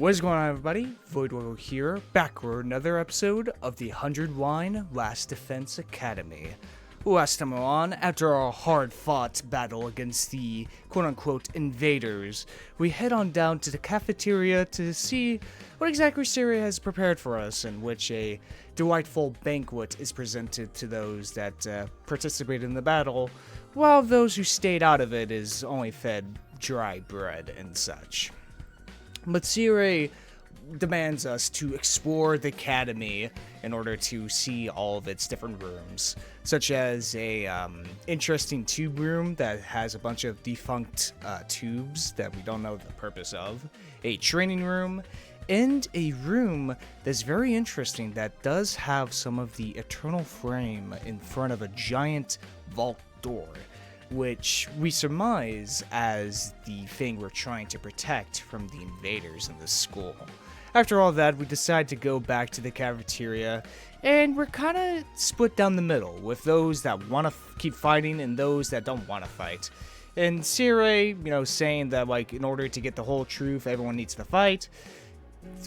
What is going on, everybody? Voidlego here, back with another episode of the 100 Wine Last Defense Academy. Last time on, after our hard-fought battle against the quote-unquote invaders, we head on down to the cafeteria to see what exactly Sirei has prepared for us, in which a delightful banquet is presented to those that participated in the battle, while those who stayed out of it is only fed dry bread and such. But Sirei demands us to explore the academy in order to see all of its different rooms, such as a interesting tube room that has a bunch of defunct tubes that we don't know the purpose of, a training room, and a room that's very interesting that does have some of the eternal frame in front of a giant vault door, which we surmise as the thing we're trying to protect from the invaders in this school. After all that, we decide to go back to the cafeteria, and we're kind of split down the middle, with those that want to keep fighting and those that don't want to fight. And Sirei, saying that, in order to get the whole truth, everyone needs to fight,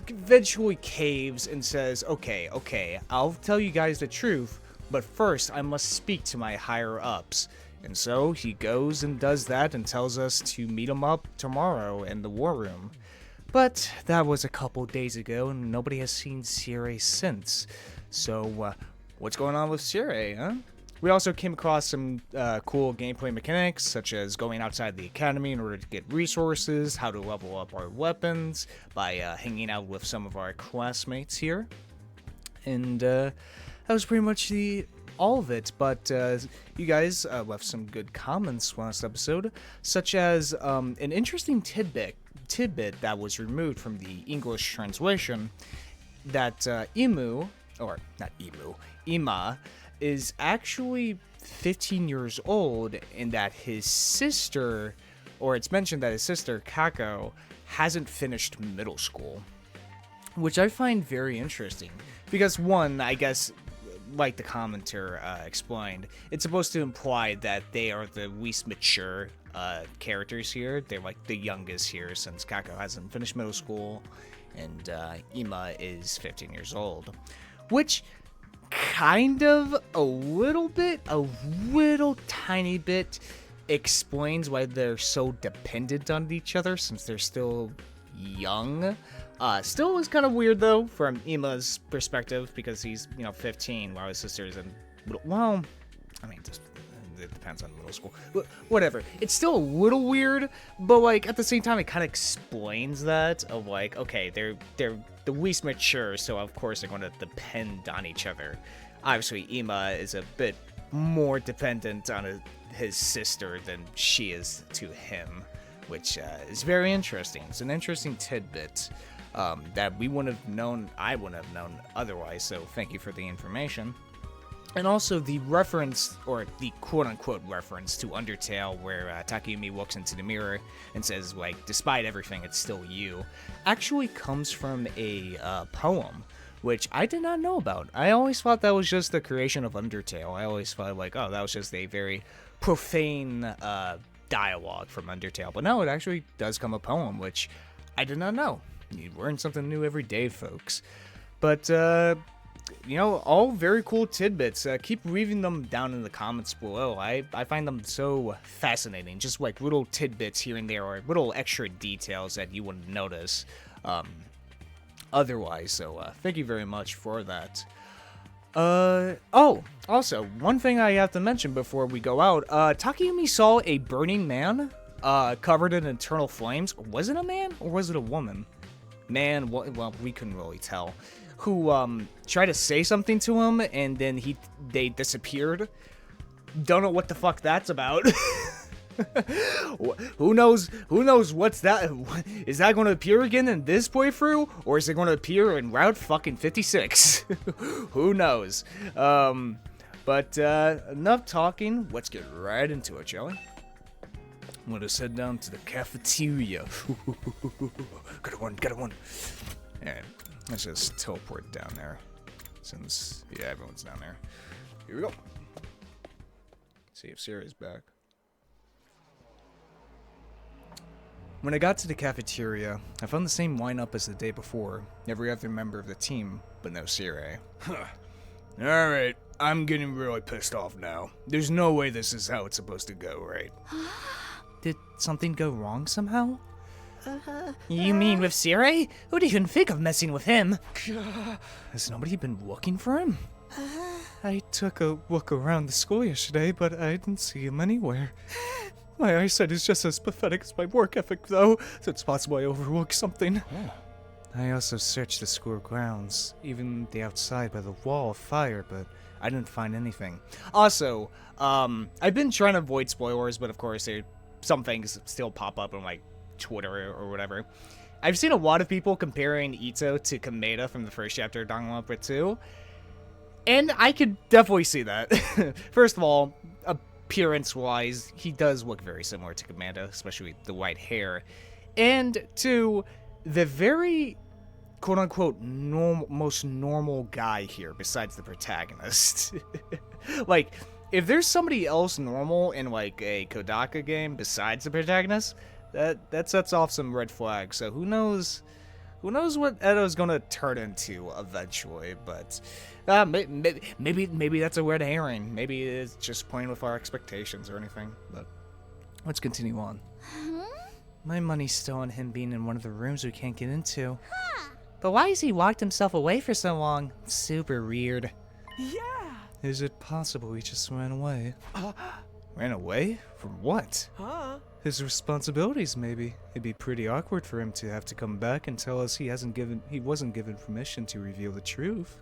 eventually caves and says, okay, I'll tell you guys the truth, but first I must speak to my higher-ups. And so he goes and does that and tells us to meet him up tomorrow in the war room. But that was a couple days ago and nobody has seen Sirei since. So what's going on with Sirei, huh? We also came across some cool gameplay mechanics, such as going outside the academy in order to get resources, how to level up our weapons by hanging out with some of our classmates here. And that was pretty much all of it, but you guys left some good comments last episode, such as an interesting tidbit that was removed from the English translation, that Ima is actually 15 years old, and that his sister, or it's mentioned that his sister Kako hasn't finished middle school, which I find very interesting, because one, I guess, like the commenter explained, it's supposed to imply that they are the least mature characters here. They're like the youngest here, since Kako hasn't finished middle school and Ima is 15 years old, which kind of a little tiny bit explains why they're so dependent on each other, since they're still young. Still was kind of weird, though, from Ima's perspective, because he's, 15, while his sister is in it depends on middle school. Whatever. It's still a little weird, but, at the same time, it kind of explains that, of, okay, they're the least mature, so of course they're going to depend on each other. Obviously, Ima is a bit more dependent on his sister than she is to him, which is very interesting. It's an interesting tidbit that we wouldn't have known, I wouldn't have known otherwise, so thank you for the information. And also the reference, or the quote-unquote reference to Undertale, where Takayumi walks into the mirror and says, despite everything, it's still you, actually comes from a poem, which I did not know about. I always thought that was just the creation of Undertale. I always thought, that was just a very profane dialogue from Undertale. But no, it actually does come a poem, which I did not know. You learn something new every day, folks. But, all very cool tidbits. Keep leaving them down in the comments below. I find them so fascinating. Just little tidbits here and there, or little extra details that you wouldn't notice otherwise. So thank you very much for that. Also, one thing I have to mention before we go out. Takayumi saw a burning man covered in eternal flames. Was it a man or was it a woman? Man, well, we couldn't really tell. Who tried to say something to him, and then they disappeared. Don't know what the fuck that's about. Who knows what's that? Is that going to appear again in this playthrough, or is it going to appear in Route fucking 56? Who knows? But enough talking. Let's get right into it, shall we? Let us head down to the cafeteria. Got one. Alright, let's just teleport down there. Since, everyone's down there. Here we go. See if Sirei's back. When I got to the cafeteria, I found the same lineup as the day before. Every other member of the team, but no Sirei. Alright, I'm getting really pissed off now. There's no way this is how it's supposed to go, right? Did something go wrong somehow? You mean with Sirei? Who'd even think of messing with him? Has nobody been looking for him? I took a look around the school yesterday, but I didn't see him anywhere. My eyesight is just as pathetic as my work ethic, though, so it's possible I overlooked something. I also searched the school grounds, even the outside by the wall of fire, but I didn't find anything. Also, I've been trying to avoid spoilers, but of course, some things still pop up on, like, Twitter or whatever. I've seen a lot of people comparing Ito to Kameda from the first chapter of Danganronpa 2, and I could definitely see that. First of all, appearance-wise, he does look very similar to Kameda, especially the white hair. And two, the very quote-unquote most normal guy here, besides the protagonist. Like, if there's somebody else normal in, like, a Kodaka game besides the protagonist, that sets off some red flags. So who knows what Edo's gonna turn into eventually, but maybe that's a red herring. Maybe it's just playing with our expectations or anything, but let's continue on. My money's still on him being in one of the rooms we can't get into. But why has he locked himself away for so long? Super weird. Yeah. Is it possible he just ran away? Ran away? From what? His responsibilities, maybe. It'd be pretty awkward for him to have to come back and tell us he wasn't given permission to reveal the truth.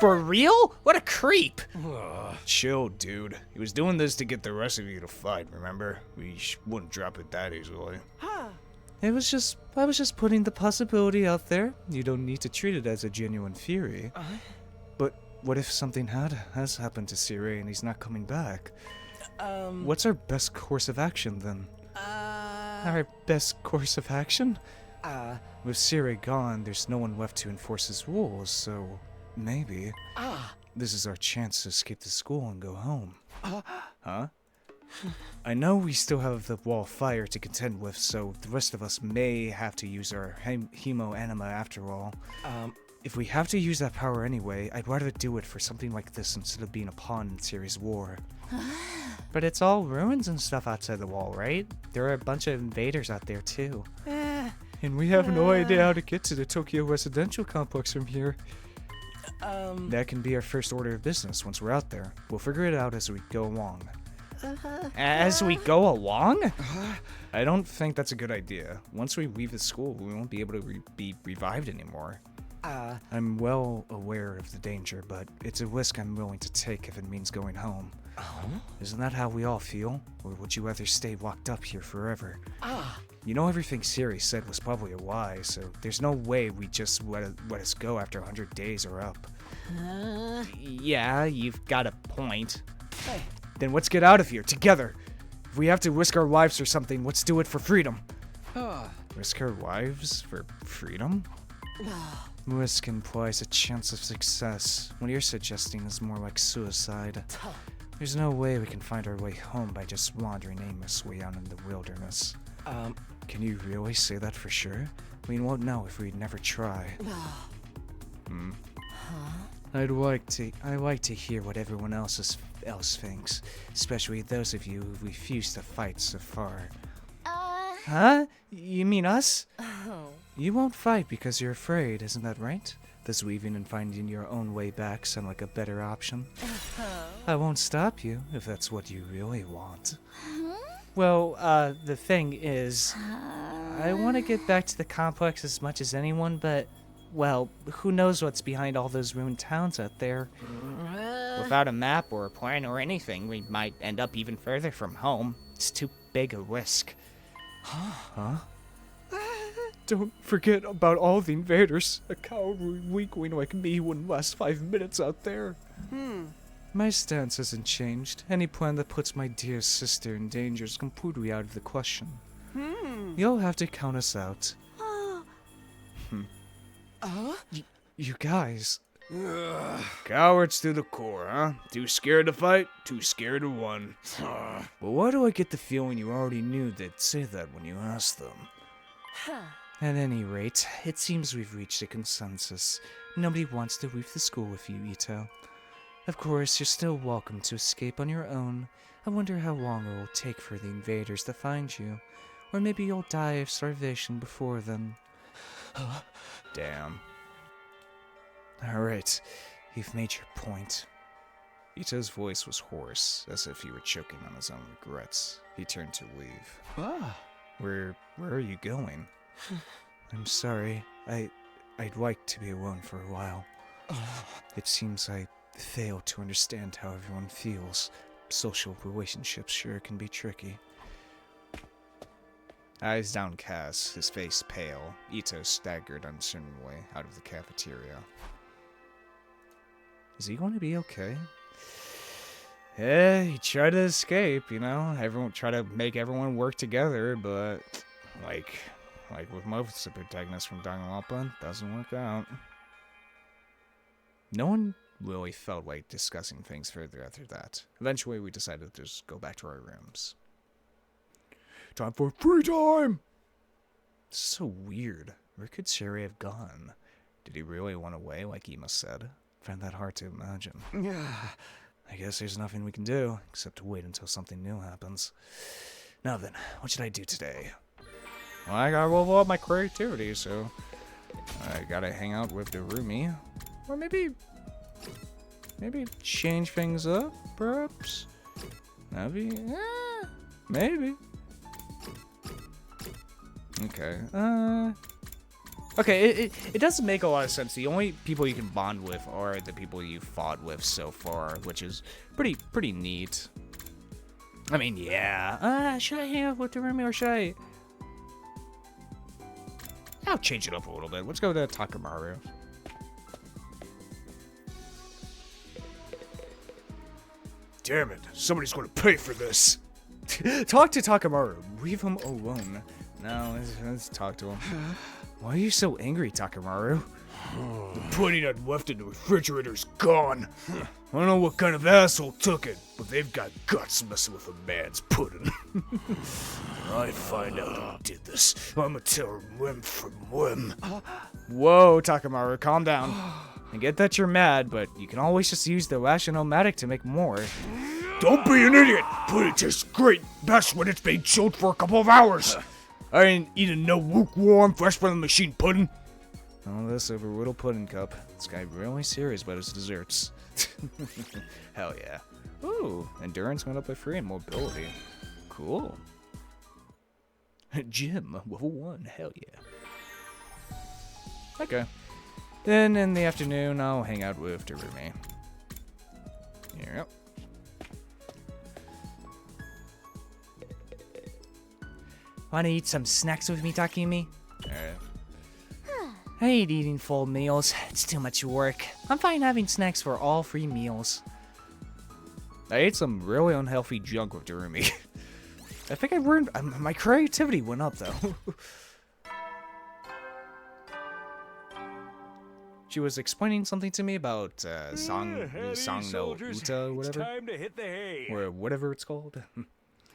For real? What a creep! Chill, dude. He was doing this to get the rest of you to fight, remember? We wouldn't drop it that easily. I was just putting the possibility out there. You don't need to treat it as a genuine theory. But what if something has happened to Sirei and he's not coming back? What's our best course of action, then? Our best course of action? With Sirei gone, there's no one left to enforce his rules, so maybe this is our chance to escape the school and go home. Huh? I know we still have the wall of fire to contend with, so the rest of us may have to use our hemo anima after all. If we have to use that power anyway, I'd rather do it for something like this instead of being a pawn in Siri's war. But it's all ruins and stuff outside the wall, right? There are a bunch of invaders out there too. And we have no idea how to get to the Tokyo residential complex from here. That can be our first order of business once we're out there. We'll figure it out as we go along. As we go along? I don't think that's a good idea. Once we leave the school, we won't be able to be revived anymore. I'm well aware of the danger, but it's a risk I'm willing to take if it means going home. Isn't that how we all feel? Or would you rather stay locked up here forever? You know, everything Sirei said was probably a lie, so there's no way we just let us go after 100 days are up. Yeah, you've got a point. Then let's get out of here, together. If we have to risk our lives or something, let's do it for freedom. Risk our lives for freedom? Risk implies a chance of success. What you're suggesting is more like suicide. There's no way we can find our way home by just wandering aimlessly out in the wilderness. Can you really say that for sure? We won't know if we never try. I like to hear what everyone else thinks, especially those of you who refuse to fight so far. Huh? You mean us? You won't fight because you're afraid, isn't that right? Does weaving and finding your own way back sound like a better option? I won't stop you if that's what you really want. Well, the thing is, I want to get back to the complex as much as anyone, but, well, who knows what's behind all those ruined towns out there? Without a map or a plan or anything, we might end up even further from home. It's too big a risk. Huh? Don't forget about all the invaders. A cowardly weakling like me wouldn't last 5 minutes out there. My stance hasn't changed. Any plan that puts my dear sister in danger is completely out of the question. You'll have to count us out. You guys, Cowards to the core, huh? Too scared to fight, too scared to run. But why do I get the feeling you already knew they'd say that when you asked them? At any rate, it seems we've reached a consensus. Nobody wants to leave the school with you, Ito. Of course, you're still welcome to escape on your own. I wonder how long it will take for the invaders to find you. Or maybe you'll die of starvation before then. Damn. Alright, you've made your point. Ito's voice was hoarse, as if he were choking on his own regrets. He turned to leave. Where are you going? I'm sorry. I'd like to be alone for a while. It seems I fail to understand how everyone feels. Social relationships sure can be tricky. Eyes downcast, his face pale, Ito staggered uncertainly out of the cafeteria. Is he going to be okay? Yeah, he tried to escape, you know? Everyone tried to make everyone work together, but like with most of the protagonists from Danganronpa, doesn't work out. No one really felt like discussing things further after that. Eventually, we decided to just go back to our rooms. Time for free time! It's so weird. Where could Sirei have gone? Did he really run away like Ema said? I find that hard to imagine. I guess there's nothing we can do, except to wait until something new happens. Now then, what should I do today? Well, I gotta level up my creativity, so I gotta hang out with Darumi. Or maybe change things up, perhaps? Maybe? Maybe. Okay, okay, it doesn't make a lot of sense. The only people you can bond with are the people you fought with so far, which is pretty neat. I mean, yeah. Should I hang out with Darumi or should I... I'll change it up a little bit. Let's go to Takamaru. Damn it, somebody's gonna pay for this. Talk to Takamaru. Leave him alone. No, let's talk to him. Why are you so angry, Takamaru? The pudding I'd left in the refrigerator's gone. I don't know what kind of asshole took it, but they've got guts messing with a man's pudding. When I find out who did this, I'ma tell him limb from limb. Whoa, Takamaru, calm down. I get that you're mad, but you can always just use the Rational-Matic to make more. Don't be an idiot! Pudding tastes great, best when it's been chilled for a couple of hours. I ain't eating no lukewarm, fresh from the machine pudding. All this over a little pudding cup. This guy really serious about his desserts. Hell yeah. Ooh, endurance went up by 3 and mobility. Cool. Gym, level 1, hell yeah. Okay. Then in the afternoon, I'll hang out with Darumi. Yep. Wanna eat some snacks with me, Takumi? Alright. I hate eating full meals. It's too much work. I'm fine having snacks for all 3 meals. I ate some really unhealthy junk with Darumi. I think I learned... my creativity went up, though. She was explaining something to me about Song no Uta or whatever. Time to hit the hay. Or whatever it's called.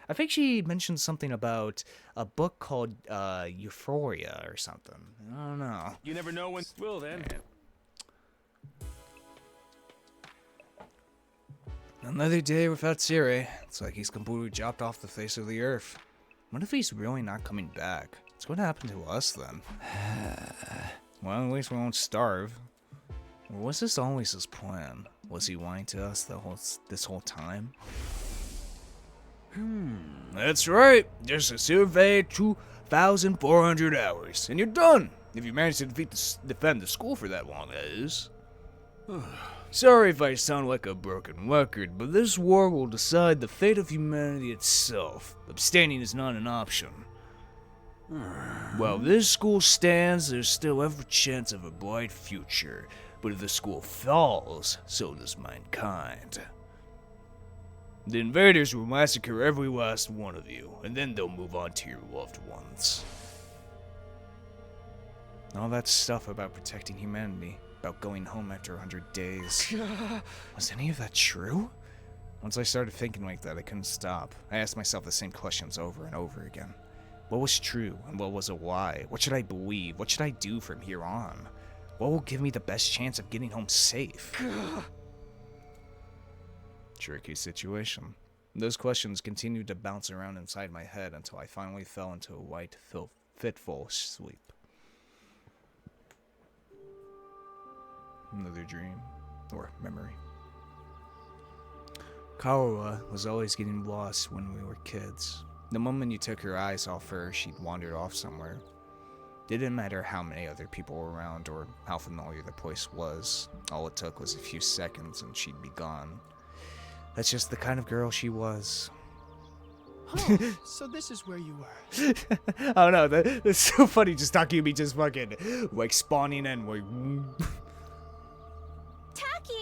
I think she mentioned something about a book called Euphoria or something. I don't know. You never know when. Will then. Another day without Sirei. It's like he's completely dropped off the face of the earth. What if he's really not coming back? What's going to happen to us then? Well, at least we won't starve. Or was this always his plan? Was he lying to us this whole time? That's right. Just a survey 2,400 hours, and you're done. If you manage to defend the school for that long, that is. Sorry if I sound like a broken record, but this war will decide the fate of humanity itself. Abstaining is not an option. While this school stands, there's still every chance of a bright future. But if the school falls, so does mankind. The invaders will massacre every last one of you, and then they'll move on to your loved ones. All that stuff about protecting humanity, about going home after 100 days. Was any of that true? Once I started thinking like that, I couldn't stop. I asked myself the same questions over and over again. What was true and what was a lie? What should I believe? What should I do from here on? What will give me the best chance of getting home safe? Tricky situation. Those questions continued to bounce around inside my head until I finally fell into a white, fitful sleep. Another dream, or memory. Kawa was always getting lost when we were kids. The moment you took your eyes off her, she'd wandered off somewhere. Didn't matter how many other people were around or how familiar the place was. All it took was a few seconds and she'd be gone. That's just the kind of girl she was. Oh, so this is where you were. I don't know, that's so funny, just talking to me, just fucking, like, spawning in, like... Taki!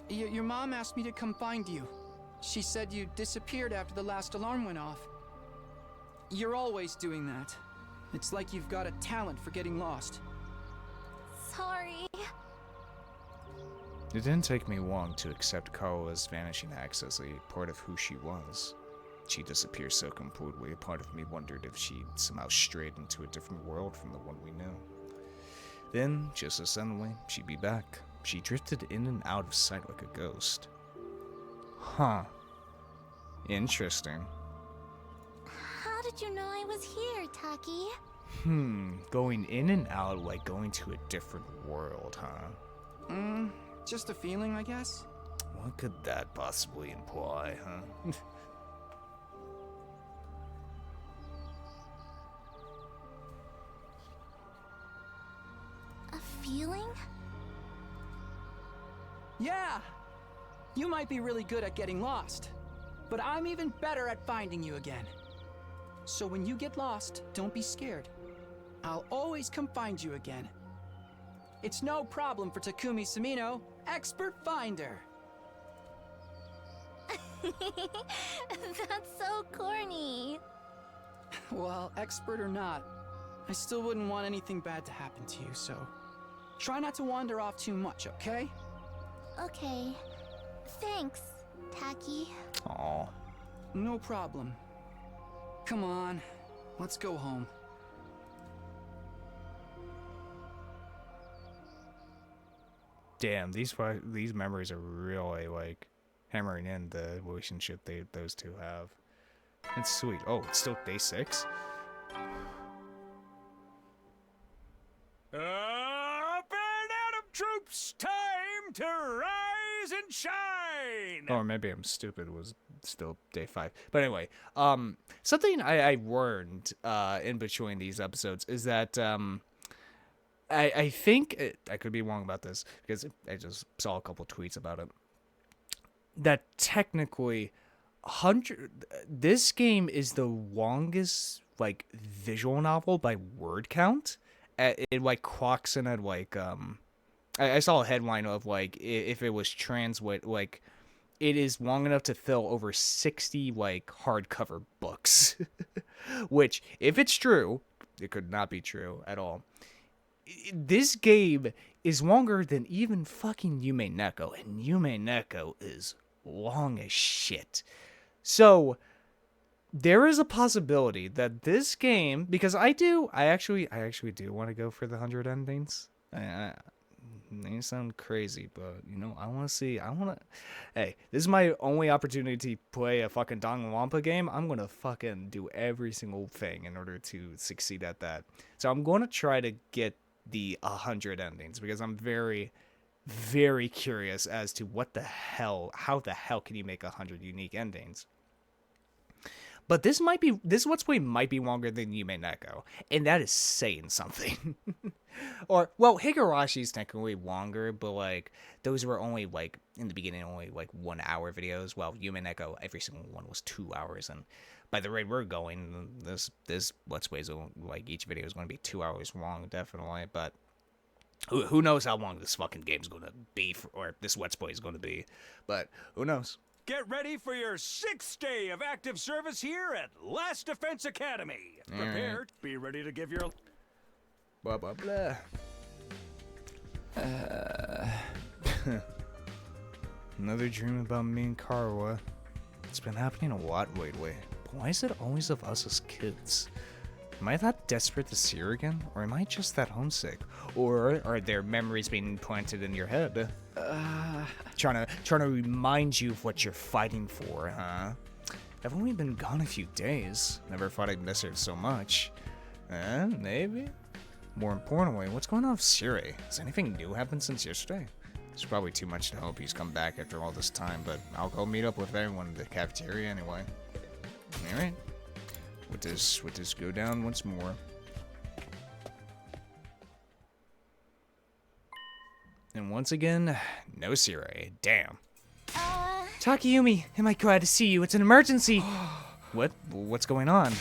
Your mom asked me to come find you. She said you disappeared after the last alarm went off. You're always doing that. It's like you've got a talent for getting lost. Sorry. It didn't take me long to accept Kawa's vanishing acts as a part of who she was. She disappeared so completely, a part of me wondered if she'd somehow strayed into a different world from the one we knew. Then, just as suddenly, she'd be back. She drifted in and out of sight like a ghost. Huh. Interesting. How did you know I was here, Taki? Going in and out like going to a different world, huh? Just a feeling, I guess. What could that possibly imply, huh? A feeling? Yeah! You might be really good at getting lost, but I'm even better at finding you again. So when you get lost, don't be scared. I'll always come find you again. It's no problem for Takumi Sumino, expert finder. That's so corny. Well, expert or not, I still wouldn't want anything bad to happen to you, so try not to wander off too much, okay? Okay. Thanks, Taki. Aw. No problem. Come on, let's go home. Damn, these memories are really, like, hammering in the relationship those two have. It's sweet. Oh, it's still day 6? Up and out of troops, time to rise and shine! Or maybe I'm stupid, it was still day 5. But anyway, something I learned in between these episodes is that, I think, I could be wrong about this, because I just saw a couple tweets about it, that technically, this game is the longest, like, visual novel by word count. It, like, clocks in at, like, I saw a headline of, like, if it was translate, like, it is long enough to fill over 60, like, hardcover books. Which, if it's true, it could not be true at all. This game is longer than even fucking Yume Neko, and Yume Neko is long as shit. So, there is a possibility that this game, because I actually do want to go for the 100 endings. They sound crazy, but, you know, hey, this is my only opportunity to play a fucking Danganronpa game. I'm gonna fucking do every single thing in order to succeed at that. So I'm gonna try to get the 100 endings, because I'm very, very curious as to how the hell can you make 100 unique endings. But this Let's Play might be longer than Yume Neko, and that is saying something. Or, well, Higarashi's technically longer, but, like, those were only, like, in the beginning, only, like, 1 hour videos, while Yume Neko, every single one was 2 hours, and by the rate we're going, this Let's Play is, like, each video is going to be 2 hours long, definitely, but who knows how long this fucking game's going to be, or this Let's Play is going to be, but who knows? Get ready for your 6th day of active service here at Last Defense Academy. Prepared, be ready to give your... Blah, blah, blah. Another dream about me and Karawa. It's been happening a lot lately. But why is it always of us as kids? Am I that desperate to see her again? Or am I just that homesick? Or are there memories being implanted in your head? Trying to remind you of what you're fighting for, huh? I've only been gone a few days. Never thought I'd miss her so much. Maybe? More importantly, what's going on with Sirei? Has anything new happened since yesterday? It's probably too much to hope he's come back after all this time, but I'll go meet up with everyone in the cafeteria anyway. Alright. With this go down once more. And once again, no Sirei. Damn. Takayumi, am I glad to see you? It's an emergency. What's going on?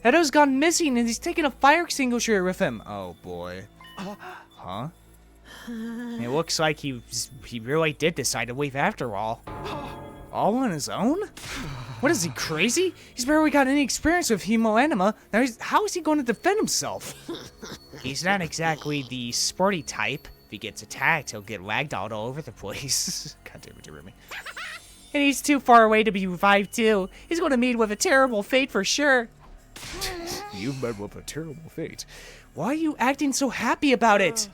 Edo's gone missing and he's taken a fire extinguisher with him. Oh boy. Huh? It looks like he really did decide to leave after all. All on his own? What is he, crazy? He's barely got any experience with hemoanima. Now how is he going to defend himself? He's not exactly the sporty type. If he gets attacked, he'll get ragdolled all over the place. God damn it, you me. And he's too far away to be revived too. He's going to meet with a terrible fate for sure. You've met with a terrible fate. Why are you acting so happy about it?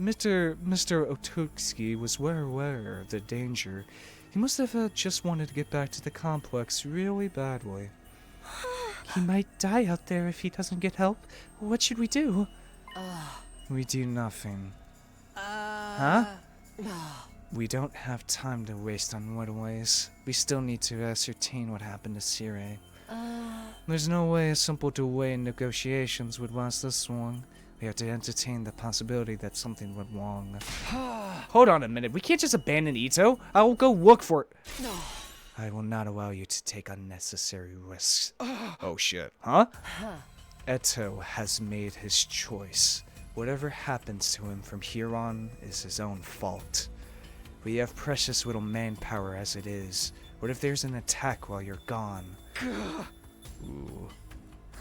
Mr. Ototsuki was well aware of the danger. He must have just wanted to get back to the complex really badly. He might die out there if he doesn't get help. What should we do? We do nothing. Huh? We don't have time to waste on ways. We still need to ascertain what happened to Sirei. There's no way a simple delay in negotiations would last this long. We have to entertain the possibility that something went wrong. Hold on a minute. We can't just abandon Ito. I will go look for it. I will not allow you to take unnecessary risks. Oh shit. Huh? Eto has made his choice. Whatever happens to him from here on is his own fault. We have precious little manpower as it is. What if there's an attack while you're gone? Ooh.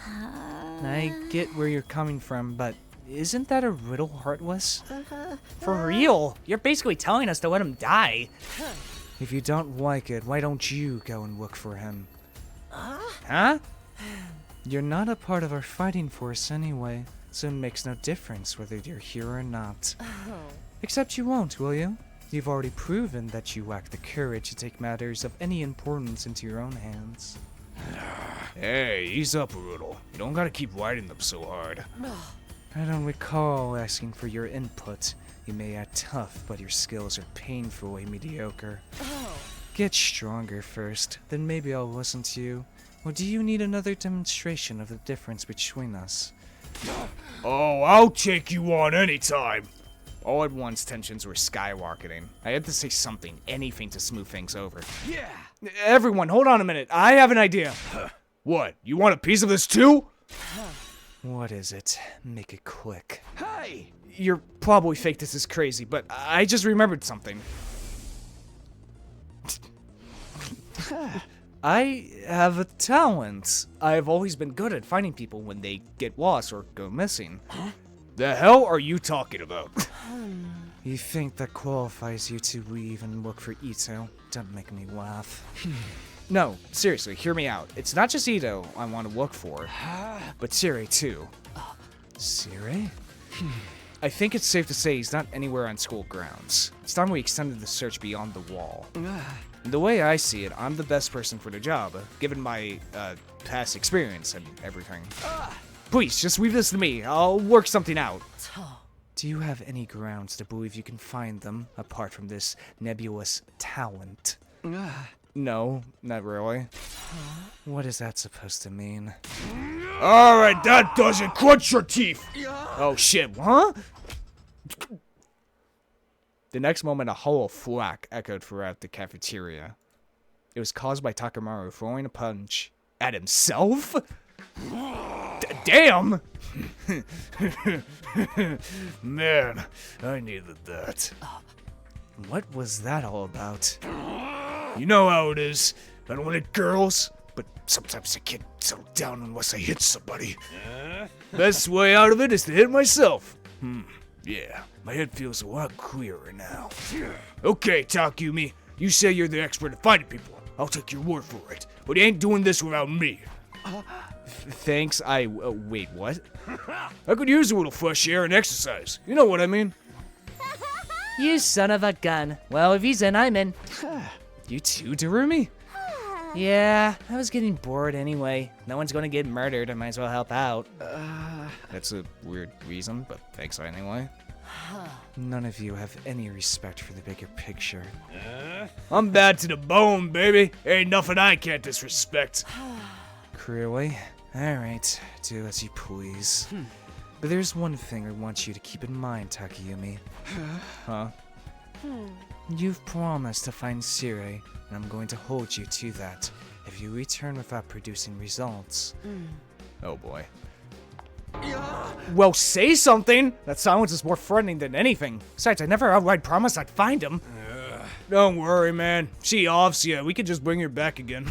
I get where you're coming from, but isn't that a little heartless? For real? You're basically telling us to let him die. If you don't like it, why don't you go and look for him? Huh? You're not a part of our fighting force anyway, so it makes no difference whether you're here or not. Except you won't, will you? You've already proven that you lack the courage to take matters of any importance into your own hands. Hey, ease up a little. You don't gotta keep riding them so hard. I don't recall asking for your input. You may act tough, but your skills are painfully mediocre. Get stronger first, then maybe I'll listen to you. Or do you need another demonstration of the difference between us? Oh, I'll take you on anytime! All at once, tensions were skyrocketing. I had to say something, anything to smooth things over. Yeah! Everyone, hold on a minute. I have an idea. What? You want a piece of this too? What is it? Make it quick. Hey! You're probably fake this is crazy, but I just remembered something. I have a talent. I've always been good at finding people when they get lost or go missing. The hell are you talking about? You think that qualifies you to leave and look for Ito? Don't make me laugh. No, seriously, hear me out. It's not just Ito I want to look for, but Sirei too. Sirei? I think it's safe to say he's not anywhere on school grounds. It's time we extended the search beyond the wall. The way I see it, I'm the best person for the job, given my past experience and everything. Please, just leave this to me. I'll work something out. Do you have any grounds to believe you can find them, apart from this nebulous talent? No, not really. What is that supposed to mean? Alright, that does it! Crunch your teeth! Oh shit, huh? The next moment, a hollow thwack echoed throughout the cafeteria. It was caused by Takamaru throwing a punch at himself? Damn! Man, I needed that. What was that all about? You know how it is. I don't hit girls, but sometimes I can't settle down unless I hit somebody. Best way out of it is to hit myself. Yeah, my head feels a lot clearer now. Okay, Takumi, you say you're the expert at finding people. I'll take your word for it, but you ain't doing this without me. Thanks, wait, what? I could use a little fresh air and exercise. You know what I mean? You son of a gun. Well, if he's in, I'm in. You too, Darumi? Yeah, I was getting bored anyway. No one's gonna get murdered, I might as well help out. That's a weird reason, but thanks anyway. None of you have any respect for the bigger picture. I'm bad to the bone, baby. Ain't nothing I can't disrespect. Clearly. Alright, do as you please. But there's one thing I want you to keep in mind, Takayumi. Huh? You've promised to find Sirei, and I'm going to hold you to that if you return without producing results. Oh boy. Well, say something! That silence is more threatening than anything. Besides, I never outright promised I'd find him. Don't worry, man. She offs you. We could just bring her back again.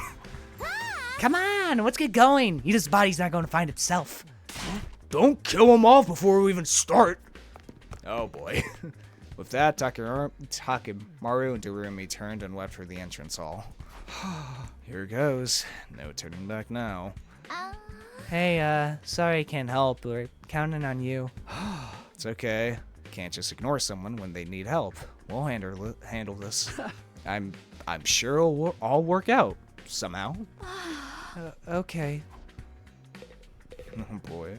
Come on, let's get going. Ita's body's not gonna find itself. Don't kill him off before we even start. Oh boy. With that, Takemaru and Darumi turned and left for the entrance hall. Here goes. No turning back now. Hey, sorry I can't help. We're counting on you. It's okay. Can't just ignore someone when they need help. We'll handle this. I'm sure it'll all work out somehow. Okay. Oh boy.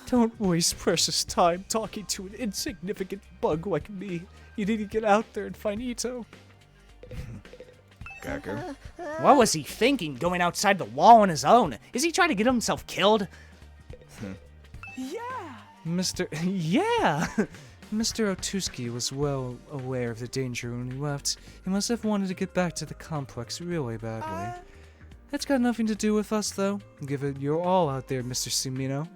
Don't waste precious time talking to an insignificant bug like me. You need to get out there and find Ito. Gaku. What was he thinking, going outside the wall on his own? Is he trying to get himself killed? Yeah! Yeah! Mr. Otuski was well aware of the danger when he left. He must have wanted to get back to the complex really badly. That's got nothing to do with us, though. Give it your all out there, Mr. Sumino.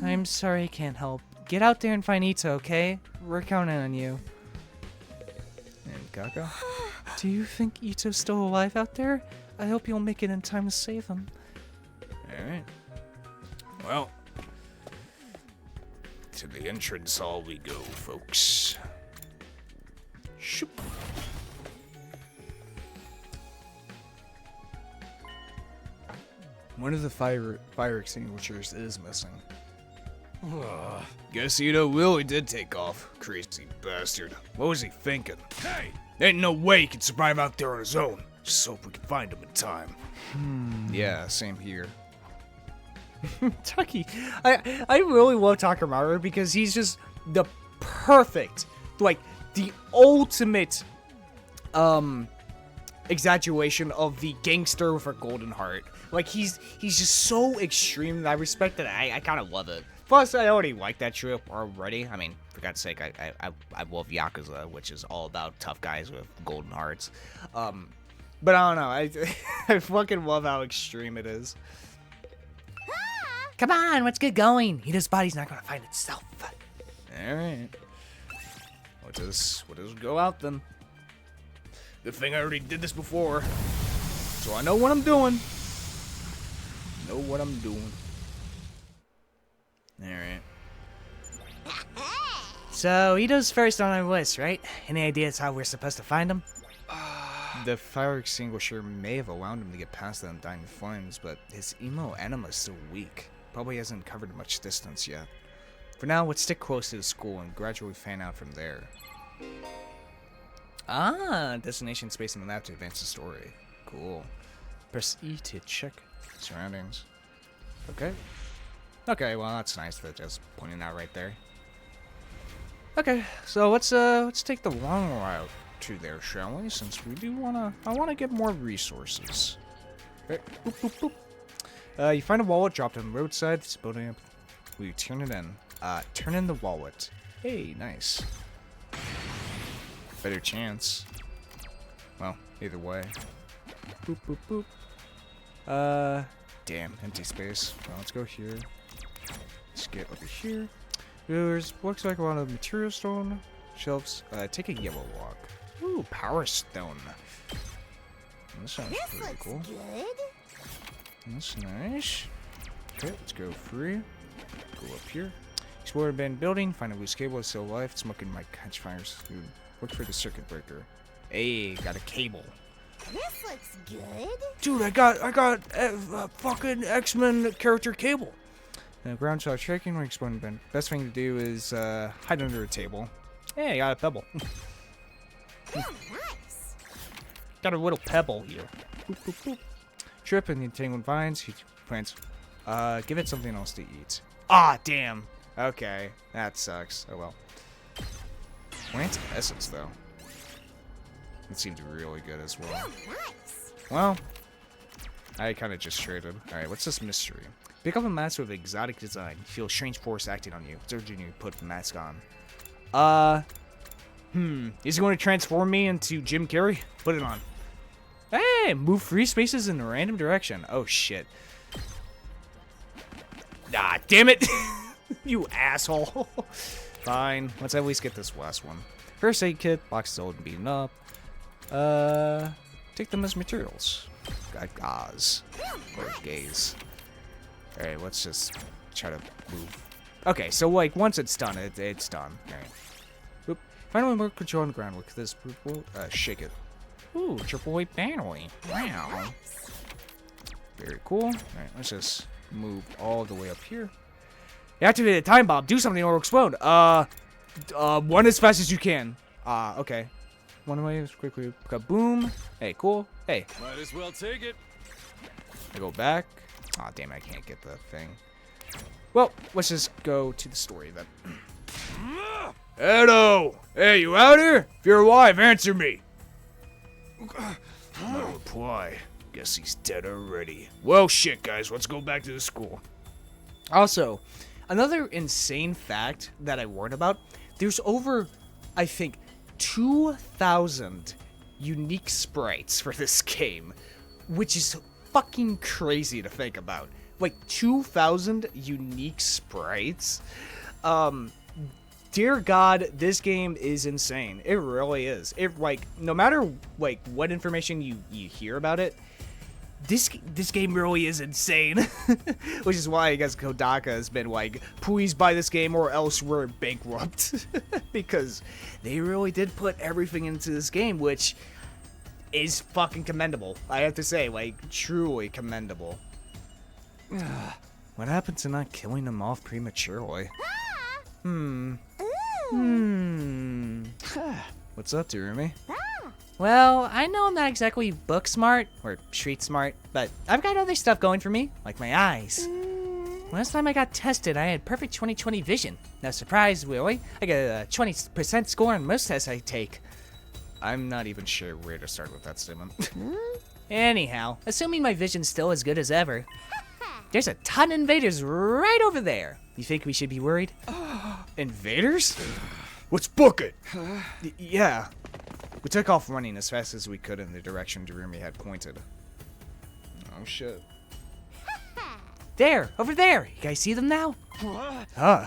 I'm sorry I can't help. Get out there and find Ito, okay? We're counting on you. And Gaku? Do you think Ito's still alive out there? I hope you'll make it in time to save him. Alright. Well, to the entrance hall we go, folks. Shoop. One of the fire extinguishers is missing. Guess Ito really did take off. Crazy bastard. What was he thinking? Hey! Ain't no way he can survive out there on his own. Just hope we can find him in time. Yeah, same here. Taki, I really love Takemaru because he's just the perfect, like, the ultimate, exaggeration of the gangster with a golden heart. Like, he's just so extreme that I respect it. I kind of love it. Plus, I already like that trope already. I mean, for God's sake, I love Yakuza, which is all about tough guys with golden hearts. But I don't know. I fucking love how extreme it is. Come on, let's get going. Ito's body's not gonna find itself. Alright. Let us go out then. Good thing I already did this before. So I know what I'm doing. Alright. So, Ito's first on our list, right? Any ideas how we're supposed to find him? The fire extinguisher may have allowed him to get past the undying flames, but his emo anima is still weak. Probably hasn't covered much distance yet. For now, let's stick close to the school and gradually fan out from there. Destination space in the map to advance the story. Cool. Press E to check surroundings. Okay. Okay, well that's nice that just pointing out right there. Okay, so let's take the long route to there, shall we? Since we do I wanna get more resources. Okay. Boop, boop, boop. You find a wallet dropped on the roadside. It's building up. Will you turn it in? Turn in the wallet. Hey, nice. Better chance. Well, either way. Boop, boop, boop. Damn, empty space. Well, let's go here. Let's get over here. There's looks like a lot of material stone shelves. Take a yellow walk. Ooh, power stone. This sounds pretty cool. Good. That's nice. Okay, let's go free. Go up here. Explore abandoned building. Find a loose cable. It's still alive. Smoking my catch fires. Dude, look for the circuit breaker. Hey, got a cable. This looks good. Dude, I got fucking X-Men character cable. The ground starts shaking. We're exploring the best thing to do is hide under a table. Hey, I got a pebble. Oh, nice. Got a little pebble here. Boop, boop, boop. Trip and the entangled vines. Huge plants. Give it something else to eat. Ah, damn. Okay, that sucks. Oh well. Plant essence though. It seemed really good as well. Oh, nice. Well, I kind of just traded. All right, what's this mystery? Pick up a mask with exotic design. Feel a strange force acting on you. It's urging you to put the mask on. Is he going to transform me into Jim Carrey? Put it on. Hey, move free spaces in a random direction. Oh, shit. Ah, damn it. You asshole. Fine. Let's at least get this last one. First aid kit. Box is old and beaten up. Take them as materials. Got gauze. Or gaze. Alright, let's just try to move. Okay, so like once it's done, it's done. Alright. Oop. Finally more control on the ground with this. Shake it. Ooh, triple weight battery. Wow. Very cool. Alright, let's just move all the way up here. Activate a time bomb. Do something or explode. Run as fast as you can. Okay. One way is quickly. Kaboom. Hey, cool. Hey. Might as well take it. I go back. Aw, damn it, I can't get the thing. Well, let's just go to the story then. Edo! Hey, you out here? If you're alive, answer me. No reply. Guess he's dead already. Well, shit, guys. Let's go back to the school. Also, another insane fact that I learned about, there's over, I think, 2,000 unique sprites for this game, which is fucking crazy to think about. Like 2,000 unique sprites. Dear God, this game is insane. It really is. It like no matter like what information you hear about it, this game really is insane. Which is why I guess Kodaka has been like, please buy this game or else we're bankrupt. Because they really did put everything into this game, which is fucking commendable. I have to say, like, truly commendable. What happened to not killing them off prematurely? What's up, Durumi? Well, I know I'm not exactly book smart or street smart, but I've got other stuff going for me, like my eyes. Last time I got tested, I had perfect 20/20 vision. No surprise, really. I got a 20% score on most tests I take. I'm not even sure where to start with that statement. Anyhow, assuming my vision's still as good as ever, there's a ton of invaders right over there. You think we should be worried? Invaders? Let's book it! Yeah. We took off running as fast as we could in the direction Durumi had pointed. Oh shit. There, over there. You guys see them now? Huh.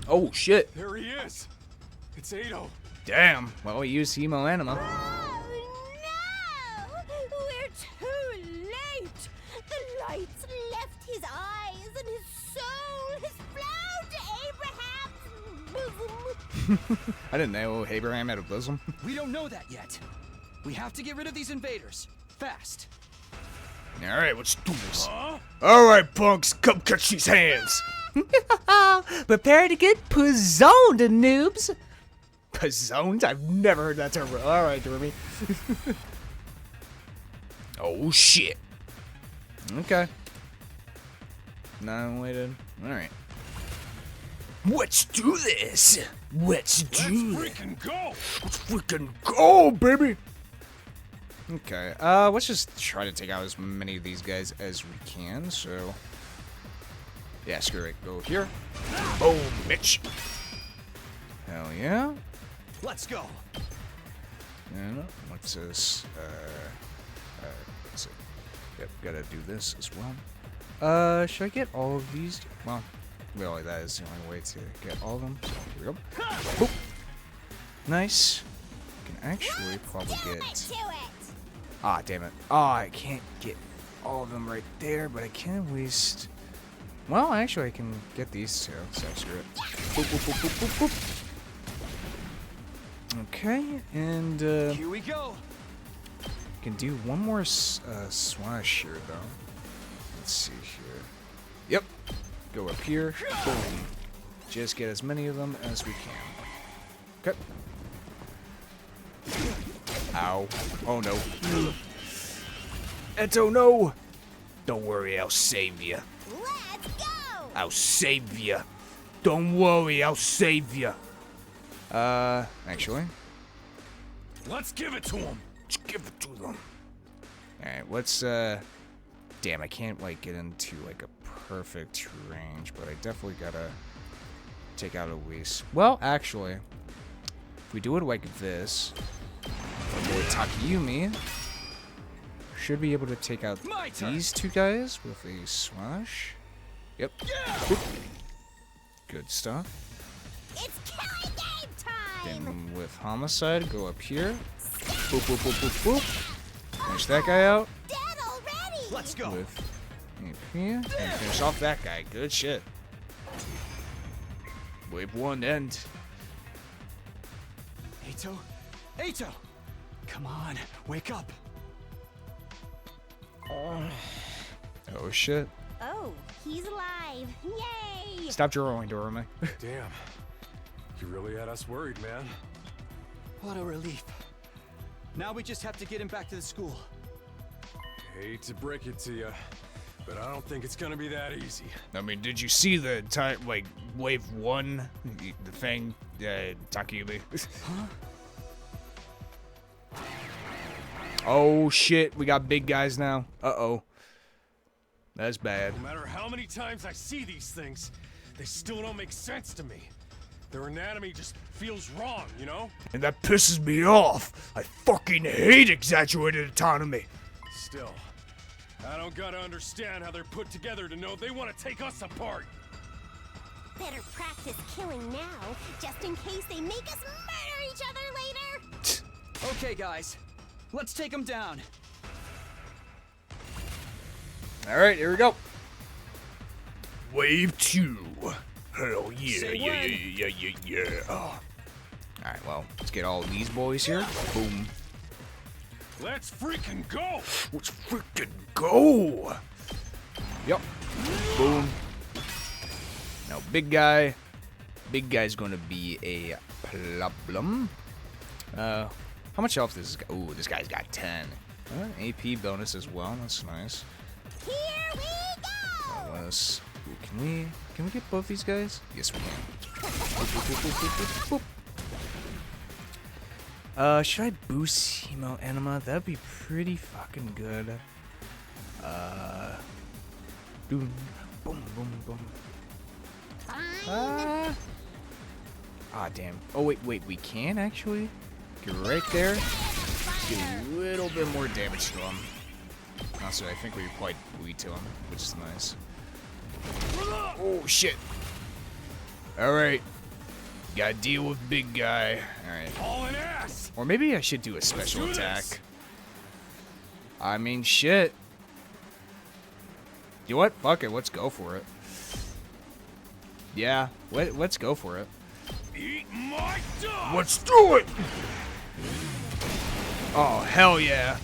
Oh shit. There he is. It's Ado. Damn. Well, we used Hemo Anima. Oh no! We're too late! The lights left his eyes and his soul has flown to Abraham's bosom. I didn't know Abraham had a bosom. We don't know that yet. We have to get rid of these invaders. Fast. Alright, let's do this. Alright, punks, come catch these hands. Prepare to get puzzoned, noobs. Puzzoned? I've never heard that term. Alright, Durumi. Oh shit. Okay. No, waited. Alright. Let's do this. Let's do this. Freaking go! Let's freaking go, baby. Okay, let's just try to take out as many of these guys as we can, so... Yeah, screw it. Go here. Boom, bitch. Hell yeah. Let's go. And what's this? Let's see. Yep, gotta do this as well. Should I get all of these? Well, really, that is the only way to get all of them. So here we go. Boop. Nice. Can actually probably get... To it. Ah, damn it. Ah, I can't get... all of them right there, but I can't waste... Well, actually, I can get these two, so screw it. Boop, boop, boop, boop, boop, boop. Okay, and Here we go. can do one more swash here, though. Let's see here. Yep. Go up here. Boom. Just get as many of them as we can. Okay. Ow. Oh, no. Eto, no! Don't worry, I'll save you. Let's go! I'll save you. Don't worry, I'll save you. Actually. Let's give it to him. Let's give it to them. Alright, let's, damn, I can't, like, get into, like, a perfect range, but I definitely gotta take out a waste. Well, actually, if we do it like this, our boy Takayumi should be able to take out these two guys with a swash. Yep. Yeah. Good stuff. It's killing game time! Then with homicide, go up here. Boop, boop, boop, boop, boop. Finish that guy out Dead already! Let's go. with AP. And finish off that guy. Good shit. Wave 1 end. Eito, Eito, come on, wake up. Oh shit. Oh, he's alive. Yay! Stop drawing, Dorame. Damn. You really had us worried, man. What a relief. Now we just have to get him back to the school. Hate to break it to you, but I don't think it's gonna be that easy. I mean, did you see the time, like, wave 1? The thing, Takayumi. Huh? Oh shit, we got big guys now. Uh-oh. That's bad. No matter how many times I see these things, they still don't make sense to me. Their anatomy just feels wrong, you know? And that pisses me off. I fucking hate exaggerated autonomy. Still, I don't gotta understand how they're put together to know they want to take us apart. Better practice killing now, just in case they make us murder each other later! Okay, guys, let's take him down. Alright, here we go. Wave 2. Hell yeah, Say yeah, when. yeah, yeah, yeah, yeah. Oh. Alright, well, let's get all these boys here. Boom. Let's freaking go! Let's freaking go! Yep. Boom. Now, big guy. Big guy's gonna be a problem. How much health does this guy? Ooh, this guy's got 10. AP bonus as well. That's nice. Here we go! Let's. Ooh, can we get both these guys? Yes, we can. Boop, boop, boop, boop, boop, boop. Should I boost Hemo Anima? That'd be pretty fucking good. Boom, boom, boom, boom. Fine. Ah, damn. Oh, wait, we can actually? Get right there. Do a little bit more damage to him. Also, I think we're quite weak to him, which is nice. Oh, shit. Alright. Gotta deal with big guy. Alright. Hauling ass! Or maybe I should do a special do attack. this. I mean, shit. You know what? Fuck it. Let's go for it. Yeah. Let's go for it. Eat my dog! Let's do it! Oh, hell yeah.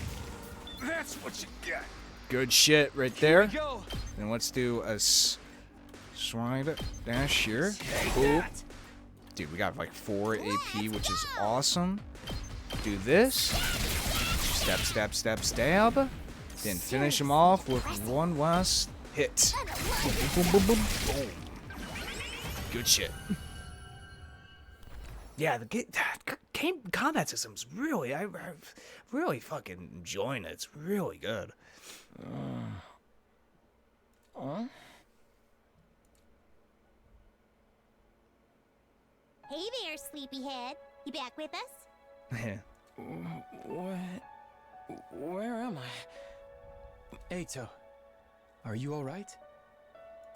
That's what you get! Good shit right there. Go. Then let's do a slide dash here. Take Boop. that. Dude, we got like 4 AP, which is awesome. Do this. Stab, stab, stab, stab. Then finish him off with one last hit. Boom, boom, boom, boom, boom. Good shit. Yeah, the game combat system's really, I'm really fucking enjoying it. It's really good. Hey there, sleepyhead. You back with us? Where am I? Eito, are you alright?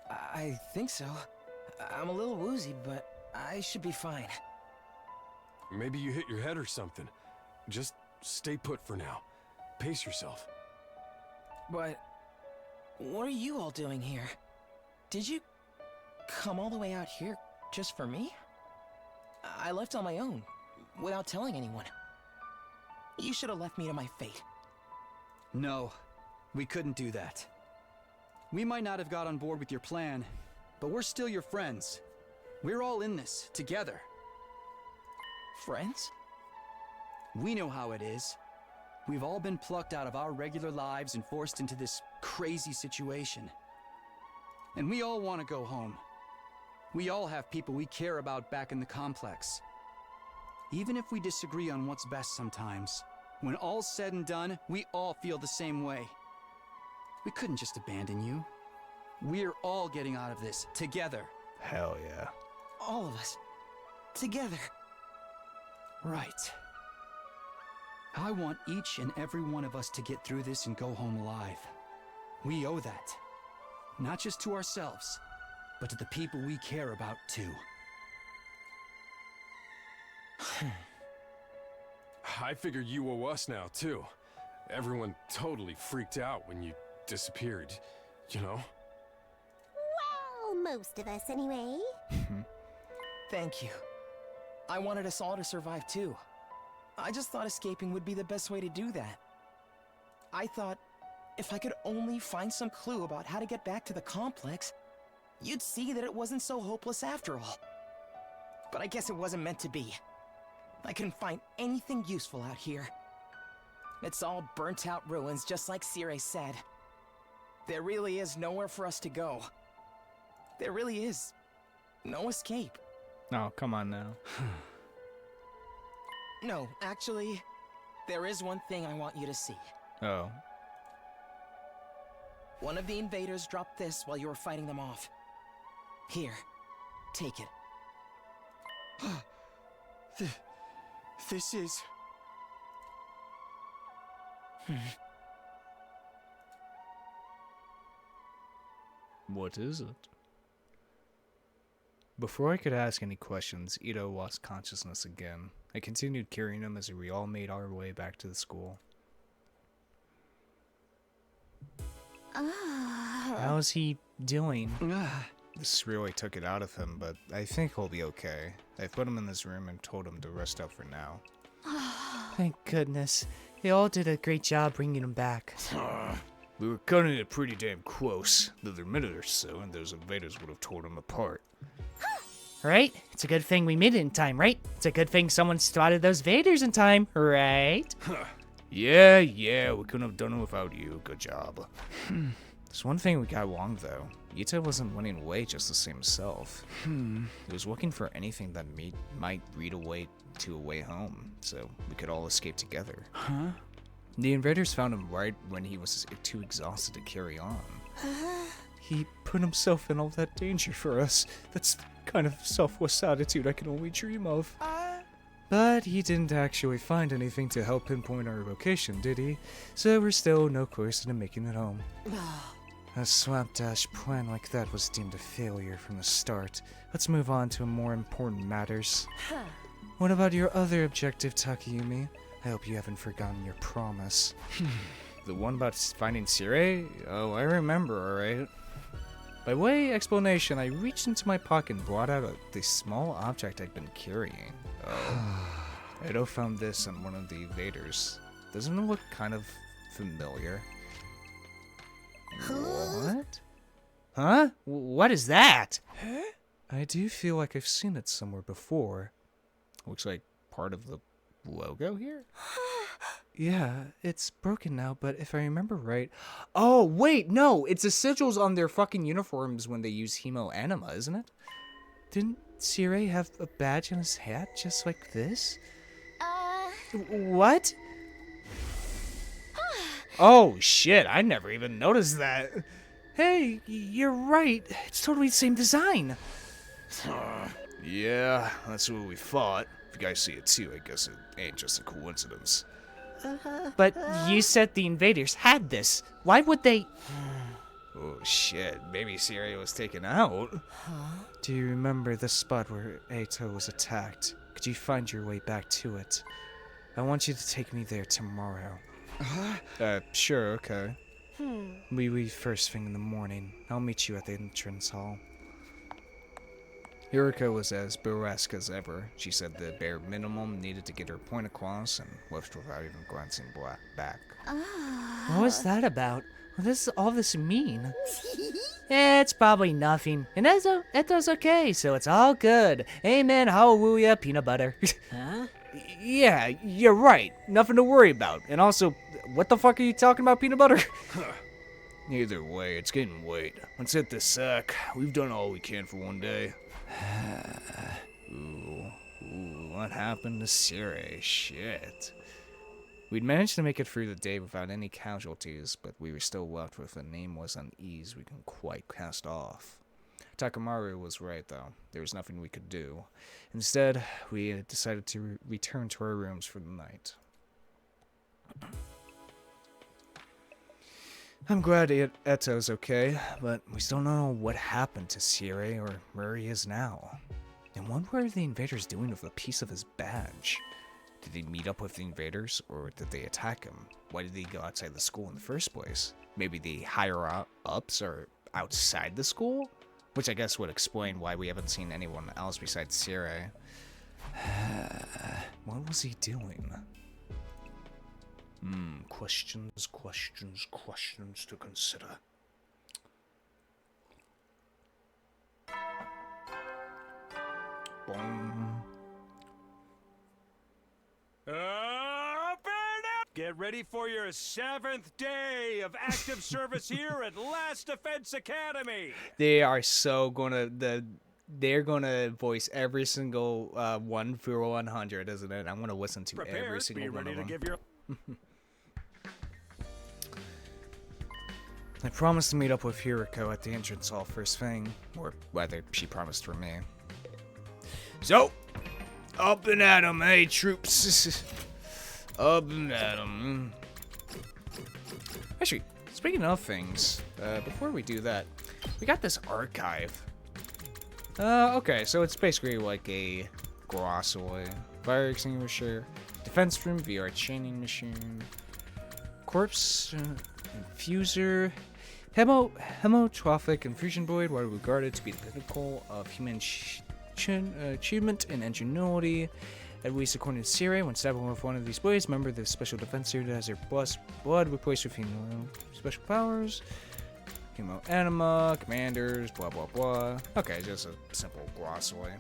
I think so. I'm a little woozy, but I should be fine. Maybe you hit your head or something. Just stay put for now. Pace yourself. But What are you all doing here? Did you come all the way out here just for me? I left on my own, without telling anyone. You should have left me to my fate. No, we couldn't do that. We might not have got on board with your plan, but we're still your friends. We're all in this, together. Friends? We know how it is. We've all been plucked out of our regular lives and forced into this crazy situation. And we all want to go home. We all have people we care about back in the complex. Even if we disagree on what's best sometimes, when all's said and done, we all feel the same way. We couldn't just abandon you. We're all getting out of this, together. Hell yeah. All of us. Together. Right. I want each and every one of us to get through this and go home alive. We owe that. Not just to ourselves, but to the people we care about too. I figure you owe us now, too. Everyone totally freaked out when you disappeared, you know? Well, most of us anyway. Thank you. I wanted us all to survive too. I just thought escaping would be the best way to do that. I thought if I could only find some clue about how to get back to the complex, you'd see that it wasn't so hopeless after all. But I guess it wasn't meant to be. I couldn't find anything useful out here. It's all burnt out ruins, just like Sirei said. There really is nowhere for us to go. There really is no escape. Oh, come on now. No, actually, there is one thing I want you to see. Oh. One of the invaders dropped this while you were fighting them off. Here, take it. This is... What is it? Before I could ask any questions, Ito lost consciousness again. I continued carrying him as we all made our way back to the school. How's he doing? The Sirei took it out of him, but I think he'll be okay. I've put him in this room and told him to rest up for now. Thank goodness. They all did a great job bringing him back. We were cutting it pretty damn close. Another minute or so, and those invaders would have torn him apart. Right? It's a good thing we made it in time, right? It's a good thing someone spotted those invaders in time, right? Yeah, we couldn't have done it without you. Good job. There's one thing we got wrong, though. Yuta wasn't running away just to save himself. He was looking for anything that might lead away to a way home, so we could all escape together. Huh? The invaders found him right when he was too exhausted to carry on. He put himself in all that danger for us. That's the kind of selfless attitude I can only dream of. But he didn't actually find anything to help pinpoint our location, did he? So we're still no closer to making it home. A slapdash plan like that was deemed a failure from the start. Let's move on to more important matters. What about your other objective, Takayumi? I hope you haven't forgotten your promise. The one about finding Sirei? Oh, I remember, alright. By way of explanation, I reached into my pocket and brought out this small object I'd been carrying. Oh. Edo found this on one of the invaders. Doesn't it look kind of familiar? What? Huh? What is that? I do feel like I've seen it somewhere before. Looks like part of the logo here? Yeah, it's broken now, but if I remember right... Oh, wait, no! It's the sigils on their fucking uniforms when they use hemo anima, isn't it? Didn't Sirei have a badge on his hat just like this? What? Oh, shit, I never even noticed that. Hey, you're right. It's totally the same design. Yeah, that's what we thought. If you guys see it too, I guess it ain't just a coincidence. But you said the invaders had this. Why would they... Oh shit, maybe Sirei was taken out. Do you remember the spot where Eito was attacked? Could you find your way back to it? I want you to take me there tomorrow. Sure, okay. We leave first thing in the morning. I'll meet you at the entrance hall. Yuriko was as burlesque as ever. She said the bare minimum needed to get her point across and left without even glancing back. What was that about? What does all this mean? It's probably nothing. And that's okay, so it's all good. Amen, hallelujah, peanut butter. Huh? Yeah, you're right. Nothing to worry about. And also, what the fuck are you talking about, peanut butter? Either way, it's getting late. Let's hit the sack. We've done all we can for one day. Ooh, what happened to Sirei? Shit. We'd managed to make it through the day without any casualties, but we were still left with a nameless unease we couldn't quite cast off. Takamaru was right, though. There was nothing we could do. Instead, we decided to return to our rooms for the night. I'm glad Eto's okay, but we still don't know what happened to Sirei or where he is now. And what were the invaders doing with a piece of his badge? Did they meet up with the invaders, or did they attack him? Why did they go outside the school in the first place? Maybe the higher-ups are outside the school? Which I guess would explain why we haven't seen anyone else besides Sirei. What was he doing? Questions to consider. Boom. Get ready for your 7th day of active service here at Last Defense Academy. They are so they're gonna voice every single 1 through 100, isn't it? I'm gonna listen to every single be one ready of to them. give your I promised to meet up with Hiriko at the entrance hall first thing, or rather, she promised for me. So, up and at 'em, eh, troops? Up and at 'em. Actually, speaking of things, before we do that, we got this archive. Okay, so it's basically like a Grossoy, fire extinguisher, defense room, VR chaining machine, corpse, infuser, hemotrophic infusion void, widely regarded to be the pinnacle of human achievement and ingenuity. At least according to Sirei, when stabbing with one of these blades, remember the special defense unit has their blood replaced with special powers. Chemo anima, commanders, blah blah blah. Okay, just a simple Grossoy.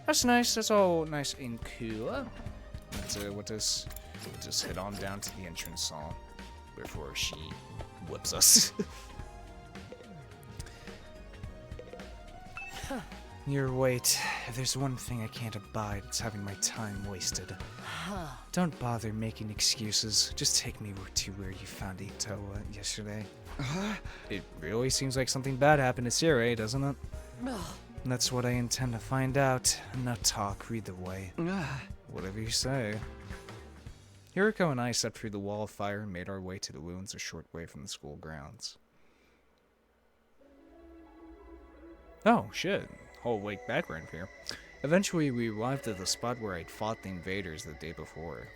That's nice. That's all nice and cool. We'll just head on down to the entrance hall before she whips us. Your wait. If there's one thing I can't abide, it's having my time wasted. Don't bother making excuses. Just take me to where you found Ito yesterday. It really seems like something bad happened to Sirei, doesn't it? That's what I intend to find out. Not talk, read the way. Whatever you say. Hiriko and I stepped through the wall of fire and made our way to the ruins a short way from the school grounds. Oh, shit. Whole wake background here. Eventually, we arrived at the spot where I'd fought the invaders the day before.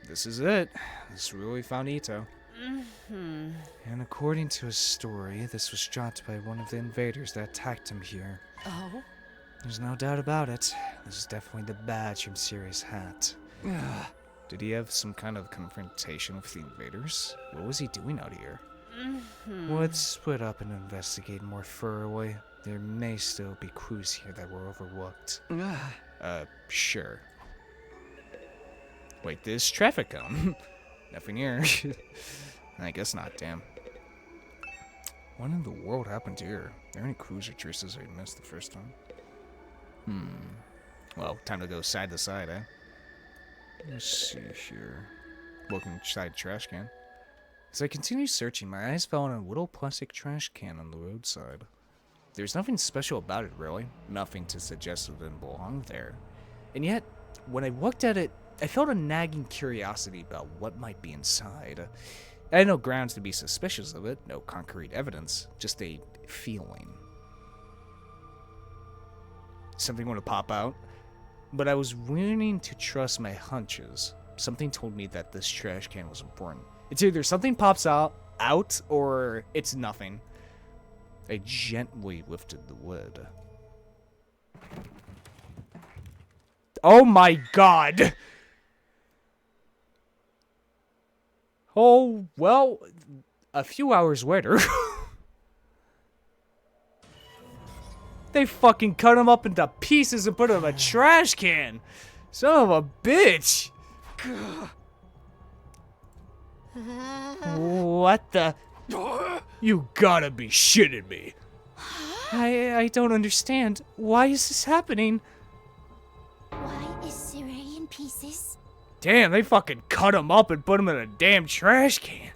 This is it. This really found Ito. And according to his story, this was shot by one of the invaders that attacked him here. Oh? There's no doubt about it. This is definitely the badge from Sirei's hat. Did he have some kind of confrontation with the invaders? What was he doing out here? Let's split up and investigate more thoroughly. There may still be clues here that were overlooked. Sure. Wait, there's traffic cone. Nothing here. I guess not, damn. What in the world happened here? Are there any clues or traces I missed the first time? Well, time to go side to side, eh? Let's see here. Looking inside trash can. As I continued searching, my eyes fell on a little plastic trash can on the roadside. There's nothing special about it, really. Nothing to suggest it didn't belong there. And yet, when I looked at it, I felt a nagging curiosity about what might be inside. I had no grounds to be suspicious of it, no concrete evidence, just a feeling. Something wanted to pop out, but I was learning to trust my hunches. Something told me that this trash can was important. It's either something pops out or it's nothing. I gently lifted the lid. Oh my god! Oh, well, a few hours later, they fucking cut him up into pieces and put him in a trash can. Son of a bitch. What the? You gotta be shitting me. I don't understand. Why is this happening? Why is Sirei in pieces? Damn, they fucking cut him up and put him in a damn trash can.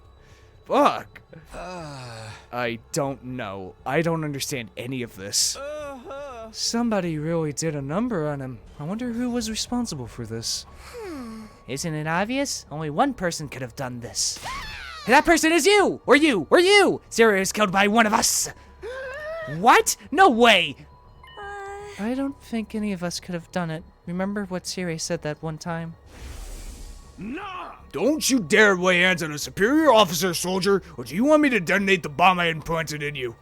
Fuck. I don't know. I don't understand any of this. Somebody really did a number on him. I wonder who was responsible for this. Isn't it obvious? Only one person could have done this. That person is you! Or you! Or you! Sirei is killed by one of us! What? No way! I don't think any of us could have done it. Remember what Sirei said that one time? Nah! Don't you dare lay hands on a superior officer, soldier, or do you want me to detonate the bomb I implanted in you?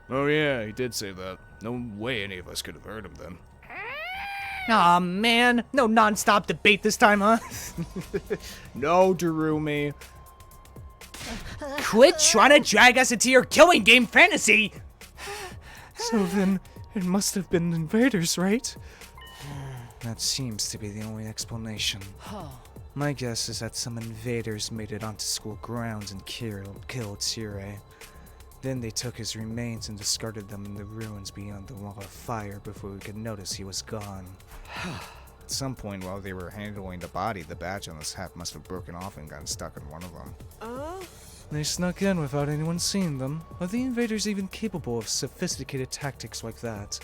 Oh yeah, he did say that. No way any of us could have heard him then. Aw, man. No non-stop debate this time, huh? No, Darumi. Quit trying to drag us into your killing game fantasy! So then, it must have been invaders, right? That seems to be the only explanation. My guess is that some invaders made it onto school grounds and killed Sirei. Then they took his remains and discarded them in the ruins beyond the wall of fire before we could notice he was gone. At some point while they were handling the body, the badge on his hat must have broken off and gotten stuck in one of them. They snuck in without anyone seeing them. Are the invaders even capable of sophisticated tactics like that?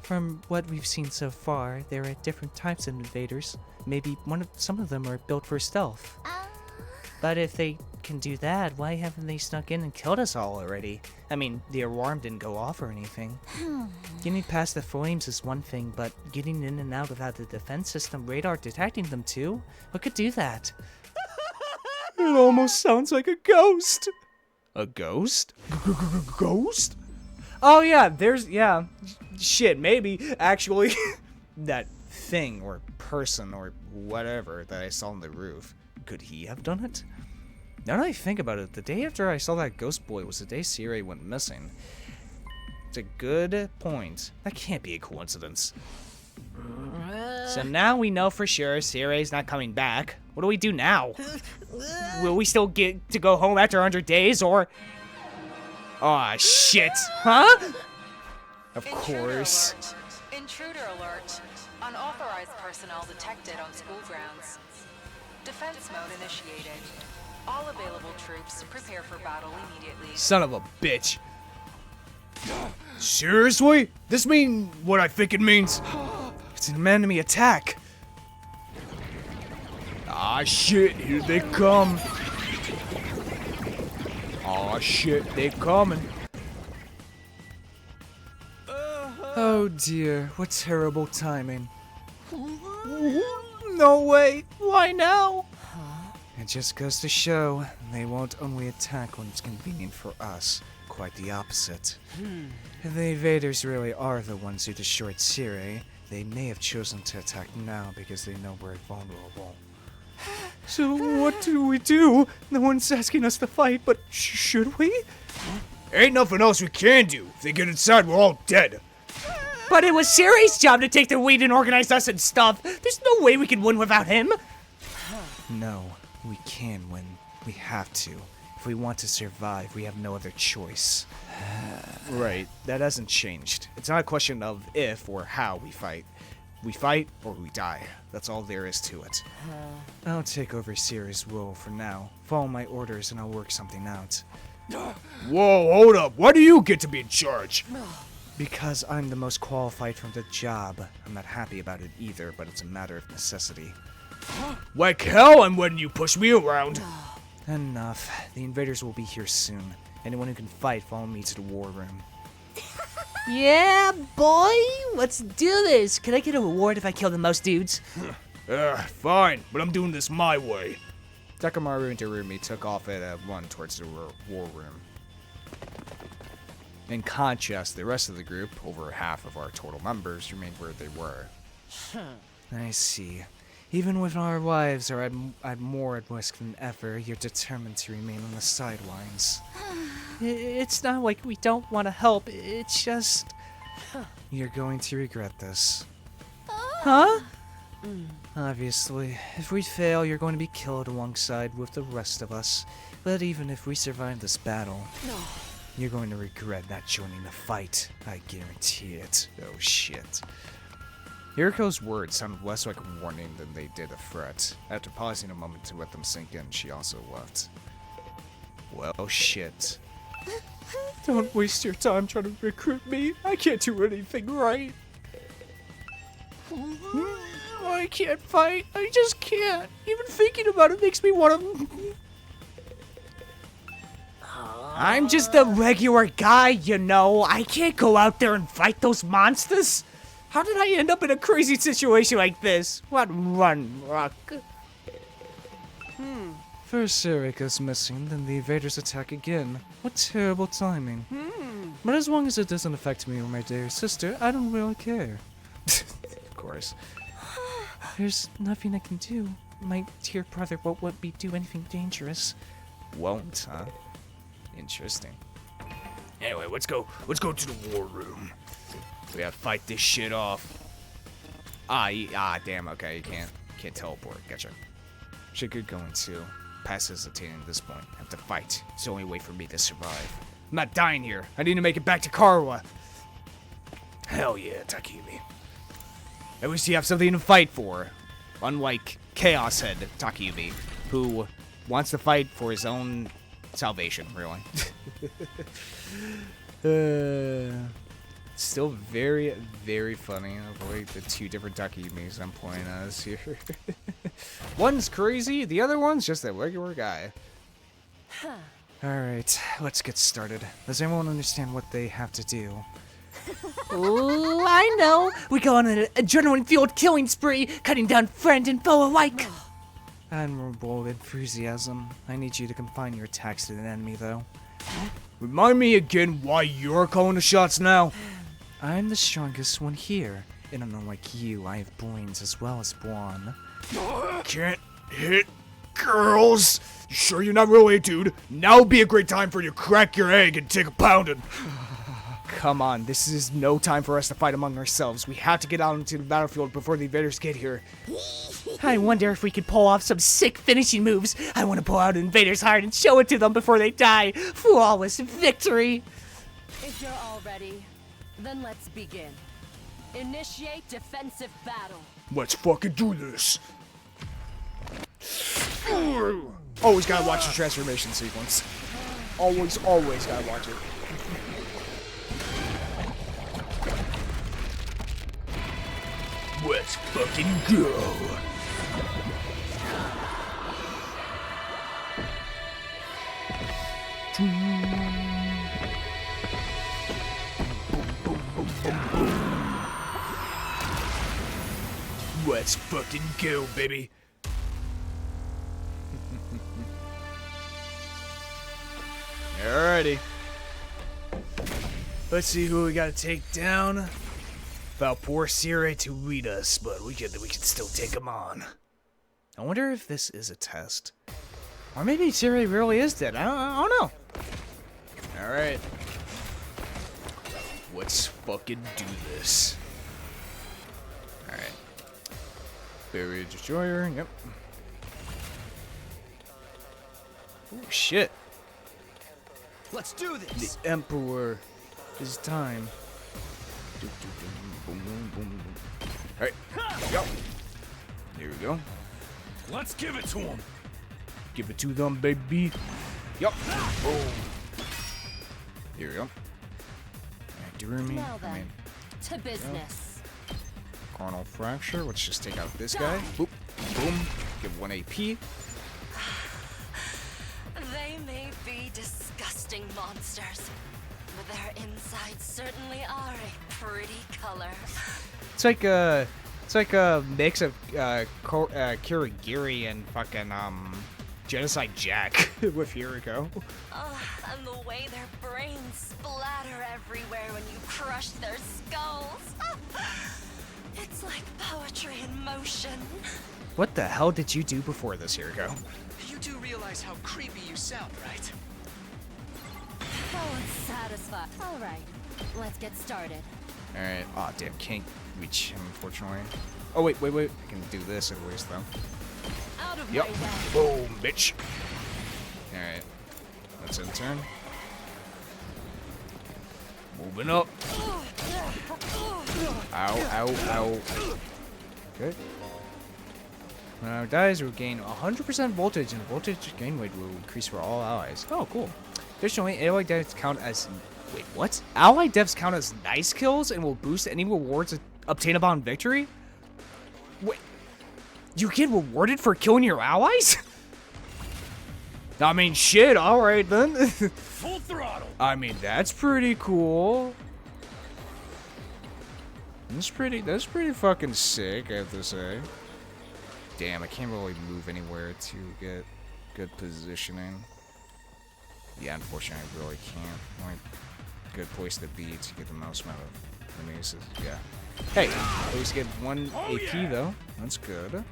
From what we've seen so far, there are different types of invaders. Maybe some of them are built for stealth. But if they can do that, why haven't they snuck in and killed us all already? I mean, the alarm didn't go off or anything. Getting past the flames is one thing, but getting in and out without the defense system radar detecting them too? What could do that? It almost sounds like a ghost. A ghost? Ghost? Oh yeah, yeah. Shit, maybe, actually. That thing or person or whatever that I saw on the roof. Could he have done it? Now that I think about it, the day after I saw that ghost boy was the day Sirei went missing. It's a good point. That can't be a coincidence. So now we know for sure Sirei's not coming back. What do we do now? Will we still get to go home after 100 days, or... Aw, shit. Huh? Of course. Intruder alert. Unauthorized personnel detected on school grounds. Defense mode initiated. All available troops prepare for battle immediately. Son of a bitch. Seriously? This mean what I think it means? It's an enemy attack. Ah shit, here they come. Aw shit, they coming. Oh dear, what terrible timing. No way, why now? It just goes to show, they won't only attack when it's convenient for us, quite the opposite. If the invaders really are the ones who destroyed Sirei, they may have chosen to attack now because they know we're vulnerable. So what do we do? No one's asking us to fight, but should we? Ain't nothing else we can do. If they get inside, we're all dead. But it was Sirei's job to take the lead and organize us and stuff. There's no way we can win without him. No, we can win. We have to. If we want to survive, we have no other choice. Right, that hasn't changed. It's not a question of if or how we fight. We fight or we die. That's all there is to it. I'll take over Sirei's role for now. Follow my orders and I'll work something out. Whoa, hold up. Why do you get to be in charge? Because I'm the most qualified for the job. I'm not happy about it either, but it's a matter of necessity. Like hell I'm letting you push me around. Enough. The invaders will be here soon. Anyone who can fight, follow me to the war room. Yeah, boy! Let's do this! Can I get a reward if I kill the most dudes? Fine, but I'm doing this my way. Takamaru and Darumi took off at a run towards the war room. In contrast, the rest of the group, over half of our total members, remained where they were. I see. Even when our lives are at more at risk than ever, you're determined to remain on the sidelines. It's not like we don't want to help, it's just... You're going to regret this. Huh? Obviously, if we fail, you're going to be killed alongside with the rest of us. But even if we survive this battle, you're going to regret not joining the fight. I guarantee it. Oh shit. Yuriko's words sounded less like a warning than they did a threat. After pausing a moment to let them sink in, she also left. Well, shit. Don't waste your time trying to recruit me. I can't do anything right. I can't fight. I just can't. Even thinking about it makes me want to... I'm just a regular guy, you know. I can't go out there and fight those monsters. How did I end up in a crazy situation like this? What run, Rock? First Sirei goes missing, then the invaders attack again. What terrible timing. But as long as it doesn't affect me or my dear sister, I don't really care. Of course. There's nothing I can do. My dear brother won't let me do anything dangerous. Won't, huh? Interesting. Anyway, let's go to the war room. We gotta fight this shit off. Damn, okay, you can't teleport. Gotcha. Should get going too. Past hesitating at this point. Have to fight. It's the only way for me to survive. I'm not dying here. I need to make it back to Karawa. Hell yeah, Takumi. At least you have something to fight for. Unlike Chaos Head Takumi, who wants to fight for his own salvation, really. Still very, very funny. Avoid the two different Takumis I'm playing as here. One's crazy, the other one's just a regular guy. Alright, let's get started. Does everyone understand what they have to do? Ooh, I know! We go on an adrenaline-fueled killing spree, cutting down friend and foe alike! Admirable enthusiasm. I need you to confine your attacks to the enemy, though. Remind me again why you're calling the shots now? I'm the strongest one here, and unlike you, I have brains as well as brawn. Can't hit girls! You sure you're not really a dude? Now would be a great time for you to crack your egg and take a pounding. Come on, this is no time for us to fight among ourselves. We have to get out into the battlefield before the invaders get here. I wonder if we could pull off some sick finishing moves. I want to pull out an invader's heart and show it to them before they die. Flawless victory. If you're all ready, then let's begin. Initiate defensive battle. Let's fucking do this. Always gotta watch the transformation sequence. Always gotta watch it. Let's fucking go. Let's fucking go, baby. Alrighty. Let's see who we gotta take down. About poor Sirei to lead us, but we can still take him on. I wonder if this is a test. Or maybe Sirei really is dead. I don't know. Alright. Let's fucking do this. Alright. Barrier Destroyer, yep. Oh shit. Let's do this! The Emperor. His time. Alright, go. There we go. Let's give it to him. Give it to them, baby. Yup. Boom. Here we go. Alright, Darumi. Now then, to business. Carnal Fracture. Let's just take out this guy. Boop. Boom. Give 1 AP. They may be disgusting monsters, but their insides certainly are a pretty color. It's like It's like a mix of Kirigiri and fucking Genocide Jack with Hiriko. And the way their brains splatter everywhere when you crush their skulls. It's like poetry in motion. What the hell did you do before this, Hiriko? You do realize how creepy you sound, right? Oh, it's satisfied. All right, let's get started. All right. Oh damn, can't reach him unfortunately. Oh wait. I can do this at least though. Out of Yep. my way. Boom, bitch. All right. Let's in turn. Moving up. Ow. Okay. When our dies, we gain 100% voltage, and voltage gain rate will increase for all allies. Oh, cool. Additionally, allied devs count as... Wait, what? Allied devs count as nice kills and will boost any rewards obtained upon victory? Wait. You get rewarded for killing your allies? I mean, shit, alright then. Full throttle. I mean, that's pretty cool. That's pretty fucking sick, I have to say. Damn, I can't really move anywhere to get good positioning. Yeah, unfortunately, I really can't. Only good place to be to get the most amount of enemies. Yeah. Hey, at least get 1 AP though. That's good.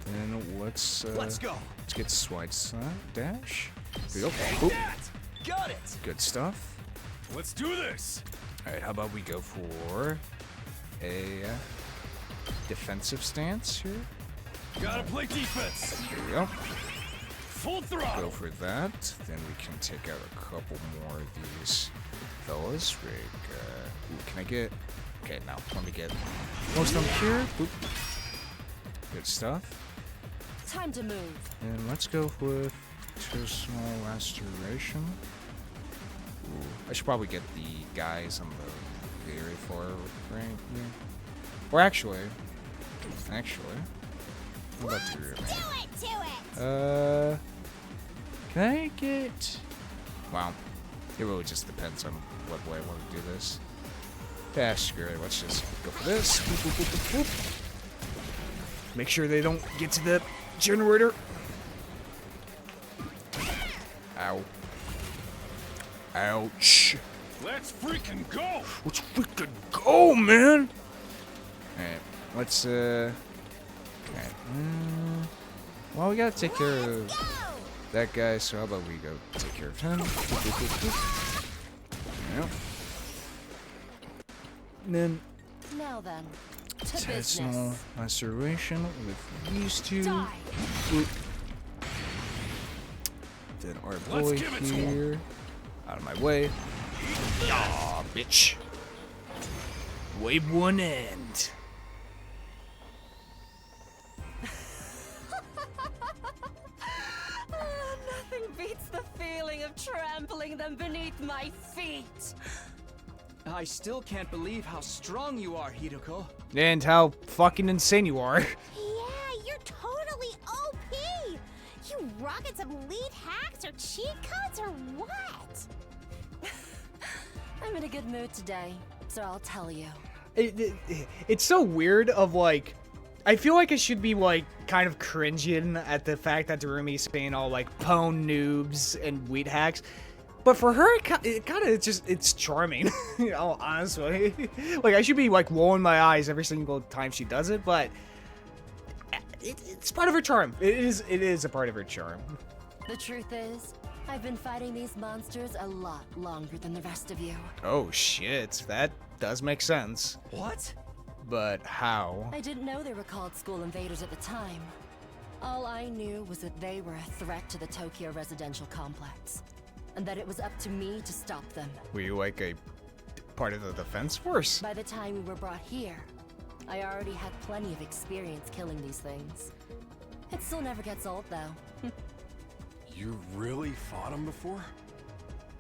Then let's go. Let's get Swide Dash. There we go. Take Oop. that! Got it! Good stuff. Let's do this. Alright, how about we go for a defensive stance here? Gotta play defense. Here we go. Full Go throttle. for that. Then we can take out a couple more of these fellas. Ooh, can I get... Okay, no. Let me get most of them here. Boop. Good stuff. Time to move. And let's go with Personal Restoration. Ooh, I should probably get the guys on the very far right here. Or actually, what about the rear? Do it to it! Can I get? Wow, it really just depends on what way I want to do this. Yeah, screw it. Let's just go for this. Boop, boop, boop, boop, boop. Make sure they don't get to the generator. Ow. Ouch. Let's freaking go. Let's freaking go, man. Alright, let's, okay. Well, we gotta take care of that guy, so how about we go take care of him? Boop, boop, boop, boop. Yep. And then, Now then, to personal business. restoration with these two. Die. Boop. Then our Let's boy give it to here. Out of my way. Aw, bitch. Wave 1 end. Nothing beats the feeling of trampling them beneath my feet. I still can't believe how strong you are, Hiroko. And how fucking insane you are. Yeah, you're totally OP! You rocket some lead hacks or cheat codes or what? I'm in a good mood today, so I'll tell you. It's so weird of like, I feel like it should be like kind of cringing at the fact that Darumi's saying all like pwn noobs and weed hacks. But for her, it kind of just, it's charming, you know, honestly. Like, I should be, like, rolling my eyes every single time she does it, but it's part of her charm. It is a part of her charm. The truth is, I've been fighting these monsters a lot longer than the rest of you. Oh, shit. That does make sense. What? But how? I didn't know they were called school invaders at the time. All I knew was that they were a threat to the Tokyo residential complex, and that it was up to me to stop them. Were you, like, a part of the defense force? By the time we were brought here, I already had plenty of experience killing these things. It still never gets old, though. You really fought him before?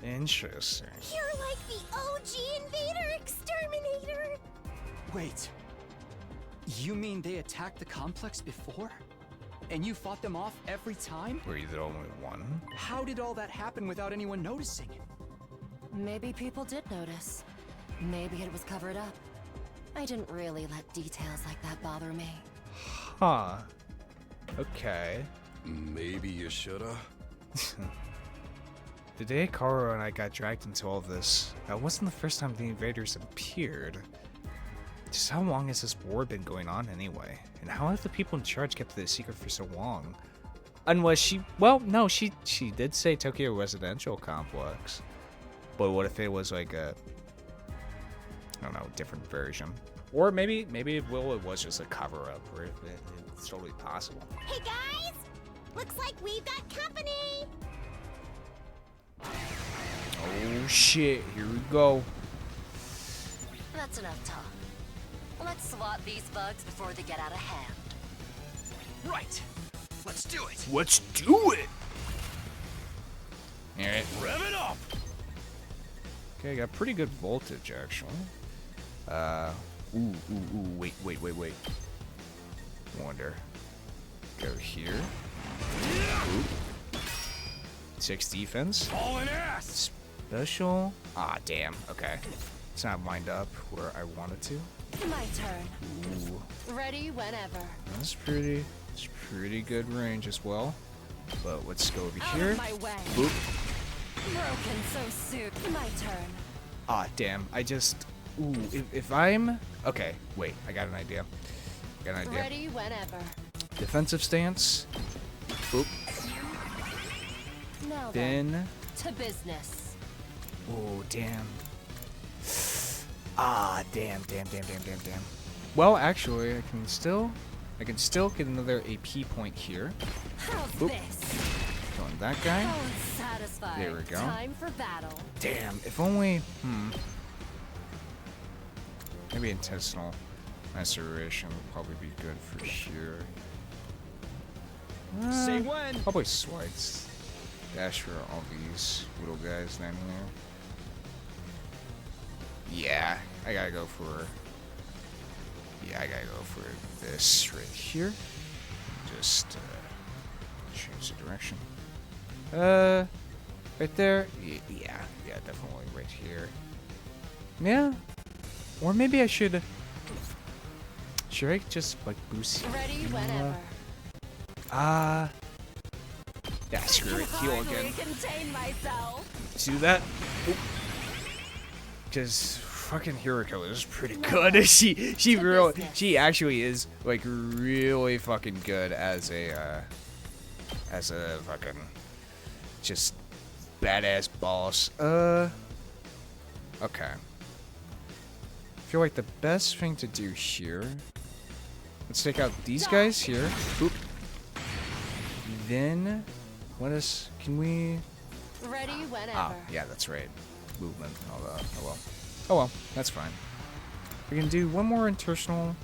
Interesting. You're like the OG invader exterminator! Wait. You mean they attacked the complex before? And you fought them off every time? Were you the only one? How did all that happen without anyone noticing? Maybe people did notice. Maybe it was covered up. I didn't really let details like that bother me. Huh. Okay. Maybe you shoulda. The day Karo and I got dragged into all of this, that wasn't the first time the invaders appeared. Just how long has this war been going on anyway? And how have the people in charge kept this secret for so long? Unless she, well, no, she did say Tokyo Residential Complex. But what if it was like a, I don't know, different version? Or maybe it was just a cover-up, or it's totally possible. Hey guys! Looks like we've got company! Oh shit, here we go. That's enough talk. Let's swat these bugs before they get out of hand. Right. Let's do it. Let's do it! Alright. Rev it up! Okay, got pretty good voltage actually. Wait. Wonder. Go here. Oop. 6 defense. All in ass! Special. Ah, damn. Okay. It's not lined up where I wanted to. My turn. Ooh. Ready whenever. That's pretty good range as well. But let's go over Out here. of my way. Boop. Broken so soon. My turn. Ah, damn. I just... Ooh, if I'm... Okay, wait. I got an idea. Ready whenever. Defensive stance. Boop. Now Then... to business. Oh, damn. Ah, damn. Well, actually, I can still get another AP point here. How's Boop. this? Killing that guy. Oh, satisfying. There we go. Time for battle. Damn, if only... Maybe intestinal maceration would probably be good for here. Say when. Probably swites. Dash for all these little guys down here. Yeah, I gotta go for this right here. Just change the direction. Right there. Yeah, definitely right here. Yeah, or maybe I should. Should I just like boost? Ready whenever. Yeah, screw it. Heal again. Contain myself. Do that. Because fucking Hiroko is pretty good. She actually is like really fucking good as a fucking just badass boss. Okay. I feel like the best thing to do here. Let's take out these guys here. Boop. Then, can we? Ready whenever. Ah, yeah, that's right. Movement and all that. Oh well, that's fine. We can do one more intestinal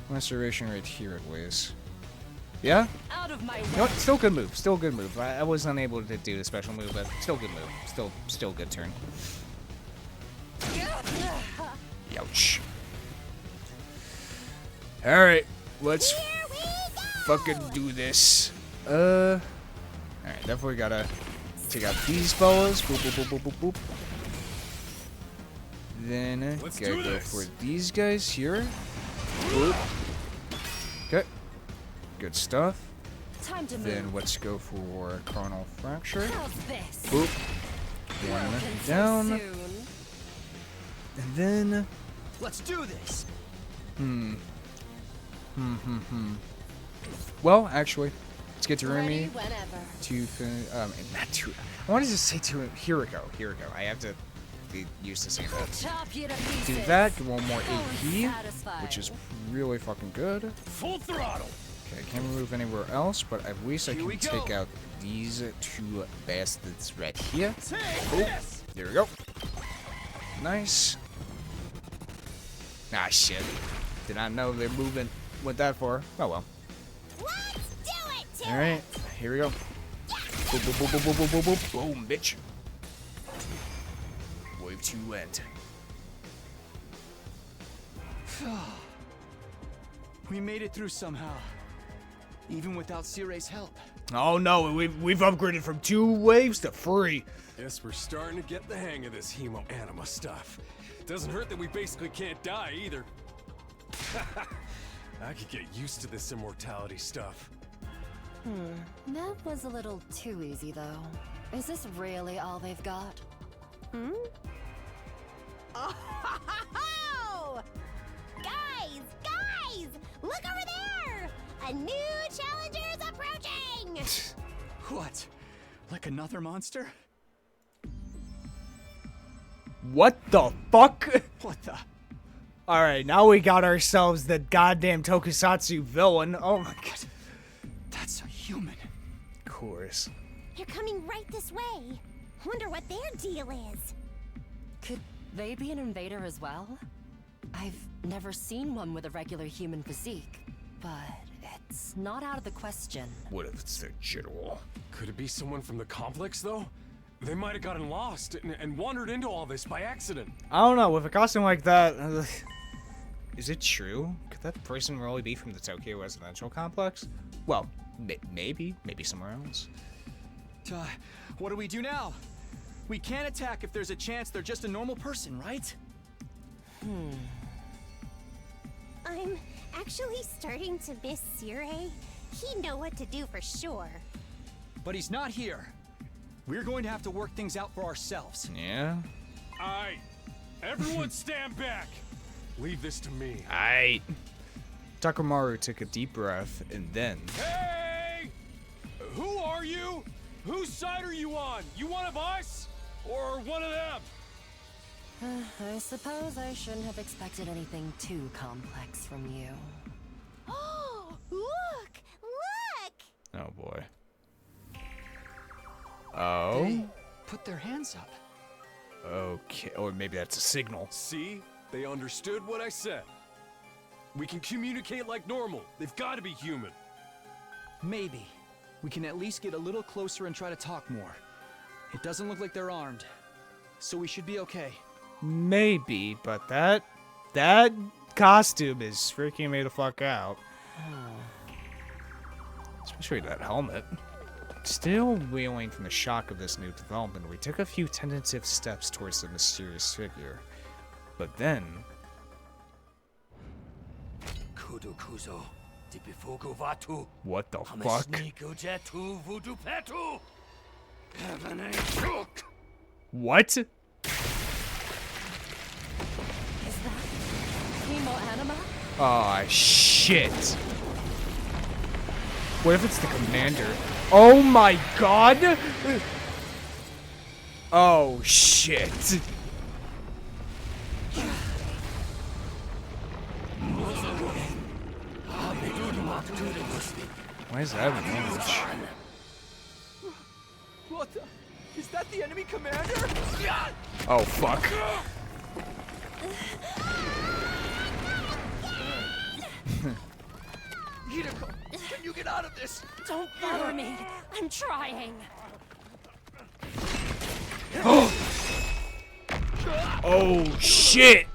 maceration right here at least. Yeah? Out of my way. You know what? Still good move. I was unable to do the special move, but still good move. Still good turn. Ouch. Alright, let's fucking do this. Alright, definitely gotta take out these fellas. Boop, boop, boop, boop, boop, boop. Then gotta go for these guys here. Boop. Okay. Good stuff. Time to Then move. let's go for coronal fracture. How's this? Boop. One Broken so down. soon. And then Let's do this. Well, actually, let's get to Ready Rumi whenever. not to. I wanted to say to Hiroko. I have to be used to saying that. Chop you to Do pieces. that. Get one more Oh, AP, satisfying. which is really fucking good. Full throttle! Okay, I can't move anywhere else, but at least I Here can we take go. out these two bastards right here. Take Oh, this! there we go. Nice. Ah, shit. Did not know they're moving. Went that far. Oh well. Let's do it, Tim! Alright, here we go. Boom, boom, boom, boom, boom, boom, boom, boom, boom, bitch. Wave 2 end. We made it through somehow. Even without Sirei's help. Oh no, we've upgraded from 2 waves to 3. Guess we're starting to get the hang of this hemo anima stuff. Doesn't hurt that we basically can't die either. I could get used to this immortality stuff. That was a little too easy, though. Is this really all they've got? Oh! Guys! Look over there! A new challenger is approaching! What? Like another monster? What the fuck? What the? Alright, now we got ourselves the goddamn tokusatsu villain. Oh my god. That's a human. Of course. They're coming right this way. Wonder what their deal is. Could they be an invader as well? I've never seen one with a regular human physique, but it's not out of the question. What if it's the general? Could it be someone from the complex, though? They might have gotten lost and wandered into all this by accident. I don't know, with a costume like that... is it true? Could that person really be from the Tokyo residential complex? Well, maybe somewhere else. What do we do now? We can't attack if there's a chance they're just a normal person, right? I'm actually starting to miss Sirei. He'd know what to do for sure. But he's not here. We're going to have to work things out for ourselves. Yeah? Aight. Everyone stand back. Leave this to me. Aight. Takamaru took a deep breath and then... Hey! Who are you? Whose side are you on? You one of us? Or one of them? I suppose I shouldn't have expected anything too complex from you. Oh, look! Oh boy. Oh? They put their hands up. Okay, or maybe that's a signal. See? They understood what I said. We can communicate like normal. They've got to be human. Maybe. We can at least get a little closer and try to talk more. It doesn't look like they're armed, so we should be okay. Maybe, but that costume is freaking me the fuck out. Especially that helmet. Still reeling from the shock of this new development, we took a few tentative steps towards the mysterious figure. But then... What the fuck? What? Is that Hemo Anima? Aw, shit. What if it's the commander? Oh my god! Oh, shit. Why is that range? What the? Is that the enemy commander? Oh, fuck. Hideko, can you get out of this? Don't bother me. I'm trying. Oh, shit!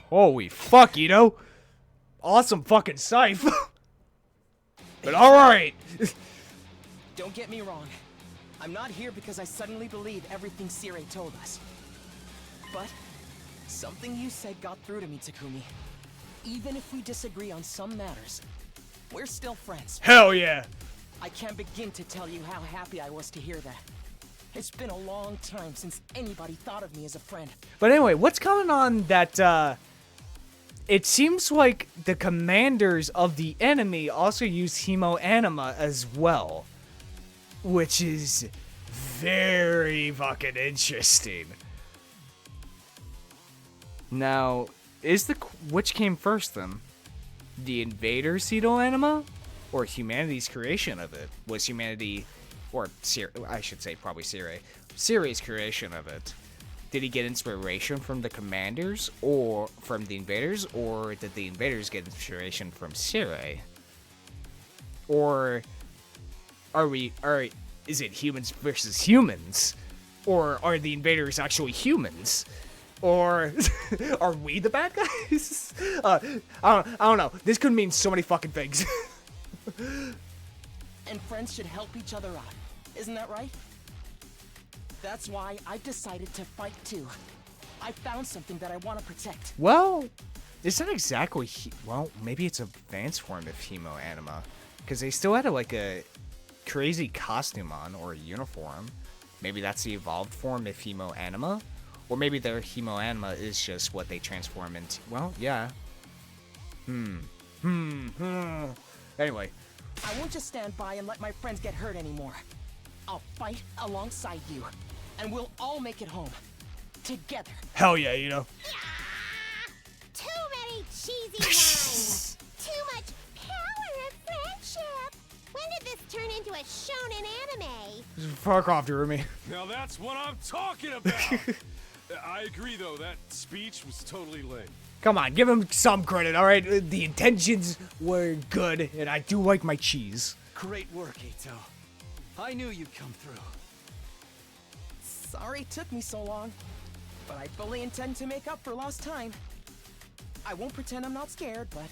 Holy fuck, Ito! Awesome fucking scythe! But alright! Don't get me wrong. I'm not here because I suddenly believe everything Sirei told us. But something you said got through to me, Takumi. Even if we disagree on some matters, we're still friends. Hell yeah! I can't begin to tell you how happy I was to hear that. It's been a long time since anybody thought of me as a friend. But anyway, what's going on that, it seems like the commanders of the enemy also use Hemo Anima as well. Which is very fucking interesting. Now, which came first then? The invaders' Hemo Anima? Or humanity's creation of it? Was humanity, or I should say probably Sirei's creation of it. Did he get inspiration from the commanders, or from the invaders, or did the invaders get inspiration from Sirei? Or is it humans versus humans? Or are the invaders actually humans? Or are we the bad guys? I don't know. This could mean so many fucking things. And friends should help each other out. Isn't that right? That's why I've decided to fight too. I found something that I want to protect. Well, it's not exactly. Well, maybe it's a advanced form of Hemo Anima, because they still had like a crazy costume on or a uniform. Maybe that's the evolved form of Hemo Anima, or maybe their Hemo Anima is just what they transform into. Well, yeah. Anyway, I won't just stand by and let my friends get hurt anymore. I'll fight alongside you, and we'll all make it home. Together. hell yeah, you know. Too many cheesy lines. Too much power of friendship. When did this turn into a shonen anime? Fuck off, Jeremy. Now that's what I'm talking about! I agree, though. That speech was totally lame. Come on, give him some credit, all right? The intentions were good, and I do like my cheese. Great work, Ito. I knew you'd come through. Sorry it took me so long, but I fully intend to make up for lost time. I won't pretend I'm not scared, but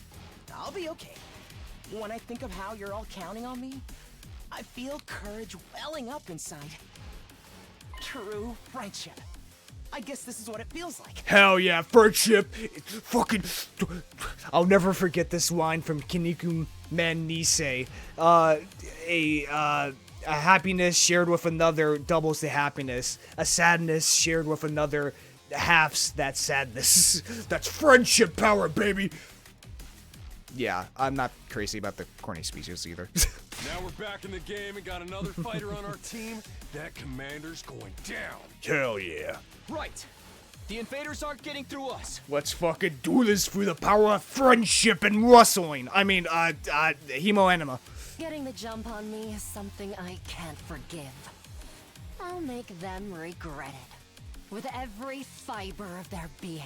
I'll be okay. When I think of how you're all counting on me, I feel courage welling up inside. True friendship. I guess this is what it feels like. Hell yeah, friendship. It's fucking. I'll never forget this line from Kiniku Man Nisei. A happiness shared with another doubles the happiness. A sadness shared with another halves that sadness. That's friendship power, baby. Yeah, I'm not crazy about the corny speeches either. Now we're back in the game and got another fighter on our team. That commander's going down. Hell yeah. Right. The invaders aren't getting through us. Let's fucking do this for the power of friendship and wrestling. I mean, Hemo Anima. Getting the jump on me is something I can't forgive. I'll make them regret it. With every fiber of their being.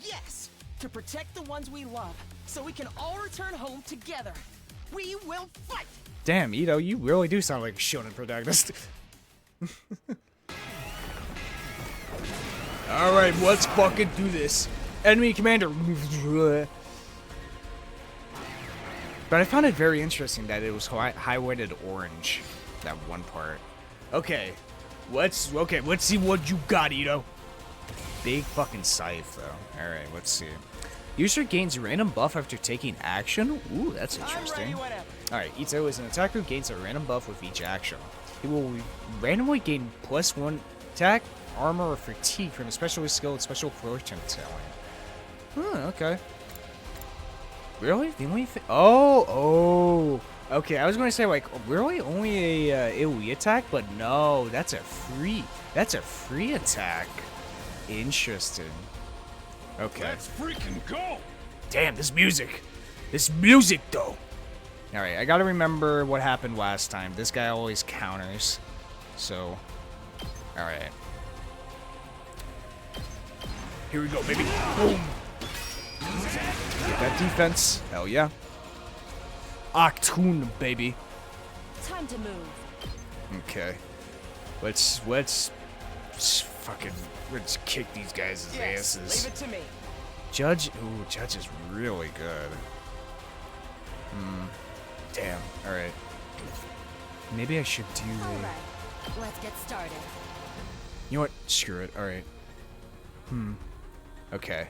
Yes! To protect the ones we love, so we can all return home together. We will fight! Damn, Ito, you really do sound like a shonen protagonist. Alright, let's fucking do this. Enemy commander. But I found it very interesting that it was highlighted orange, that one part. Okay, let's see what you got, Ito. Big fucking scythe, though. Alright, let's see. User gains random buff after taking action. Ooh, that's interesting. Alright, Ito is an attacker who gains a random buff with each action. He will randomly gain +1 attack, armor, or fatigue from a specialist skill and special fortune talent. Okay. Really? The only thing? Oh. Okay, I was going to say, like, really? Only a AoE attack? But no, that's a free attack. Interesting. Okay. Let's freaking go! Damn, this music. This music, though. Alright, I gotta remember what happened last time. This guy always counters. So, alright. Here we go, baby. Boom. Get that defense. Hell yeah. Octoon, baby. Time to move. Okay. Let's kick these guys' Yes, asses. leave it to me. Judge is really good. Damn. Alright. Maybe I should do Alright, let's get started. You know what? Screw it. Alright. Okay.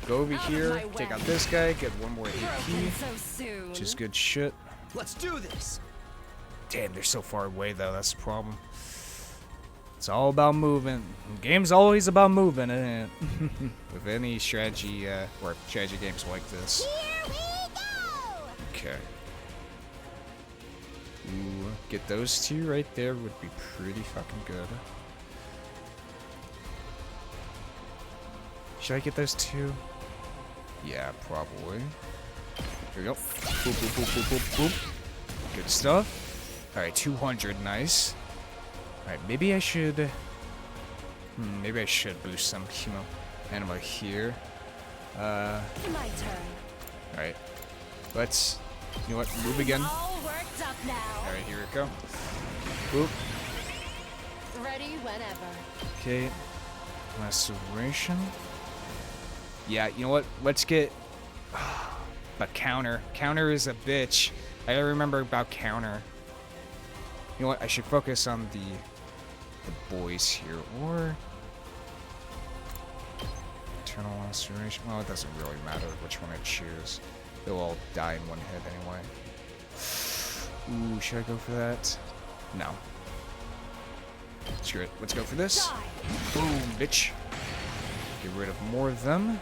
Go over here, take out this guy, get one more AP, So soon. which is good shit. Let's do this. Damn, they're so far away though, that's the problem. It's all about moving. Game's always about moving, isn't it? With any strategy, or strategy games like this. Here we go! Okay. Ooh, get those two right there would be pretty fucking good. Should I get those two? Yeah, probably. Here we go. Boop, boop, boop, boop, boop, boop. Good stuff. Alright, 200, nice. Alright, maybe I should... maybe I should boost some Hemo Anima here. My turn. Alright. Let's... You know what? Move again. All worked up now. Alright, here we go. Boop. Ready whenever. Okay. Laceration. Yeah, you know what? Let's get... But counter. Counter is a bitch. I gotta remember about counter. You know what? I should focus on the boys here, or eternal laceration. Well, it doesn't really matter which one I choose. They'll all die in one hit anyway. Ooh, should I go for that? No. Screw it. Let's go for this. Boom, bitch. Get rid of more of them.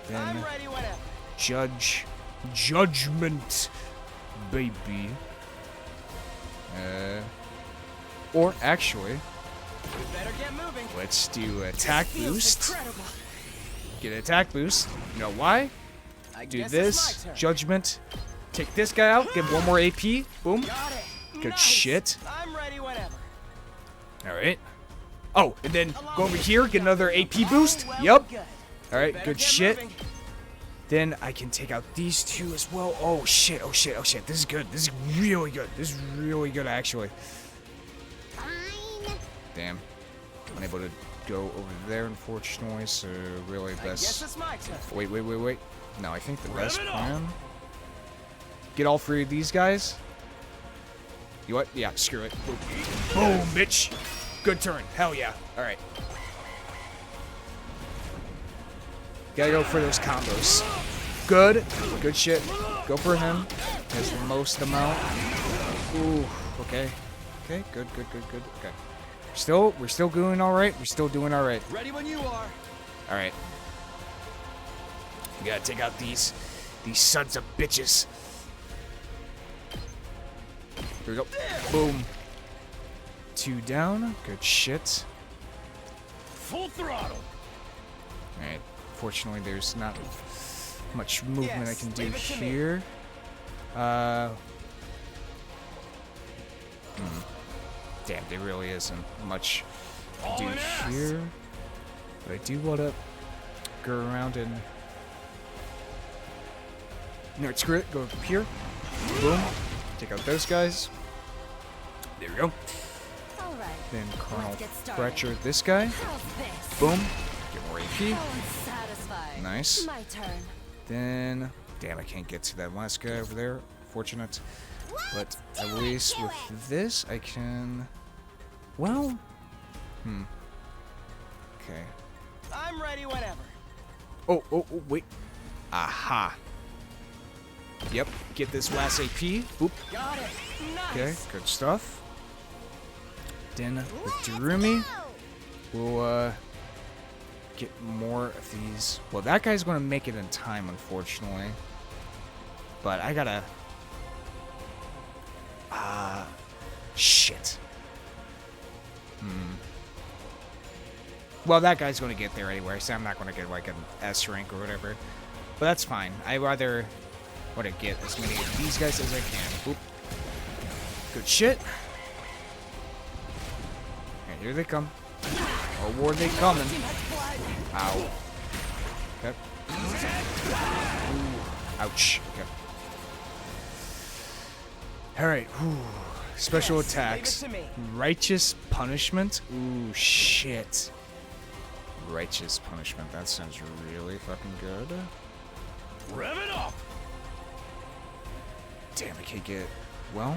Then judgment, baby. Or actually, let's do attack boost. Get an attack boost. You know why? Do this. Judgment. Take this guy out. Give one more AP. Boom. Good shit. Alright. Oh, and then go over here. Get another AP boost. Yup. Alright, good shit. Then I can take out these two as well. Oh shit, oh shit, oh shit. This is good. This is really good. This is really good, actually. Damn. Unable to go over there, unfortunately, so really best... Wait. No, I think the best plan... Get all three of these guys. You know what? Yeah, screw it. Boom. Boom, bitch. Good turn. Hell yeah. Alright. Gotta go for those combos. Good. Good shit. Go for him. Has the most amount. Ooh. Okay. Okay. Good. Okay. We're still doing alright. We're still doing alright. Ready when you are. Alright. We gotta take out these sons of bitches. Here we go. Boom. 2 down. Good shit. Full throttle. Alright. Fortunately, there's not much movement I can do here. Damn, there really isn't much to do here. But I do want to go around and... No, screw it. Go up here. Boom. Take out those guys. There we go. Then Colonel Fracture this guy. Boom. Get more AP. Nice. My turn. Then, damn, I can't get to that last guy over there. Fortunate. But at least with this, I can... Well... Okay. I'm ready whenever. Oh, wait. Aha. Yep, get this last AP. Boop. Got it. Nice. Okay, good stuff. Then with Darumi, we'll get more of these. Well, that guy's going to make it in time, unfortunately. But I gotta... Shit. Well, that guy's going to get there anyway, so I'm not going to get like an S rank or whatever. But that's fine. I'd rather want to get as many of these guys as I can. Oop. Good shit. And here they come. Oh, war they coming. Ow. Okay. Ooh. Ouch. Okay. Alright. Special attacks. Righteous punishment. Ooh, shit. Righteous punishment. That sounds really fucking good. Rev it up! Damn, I can't get... Well,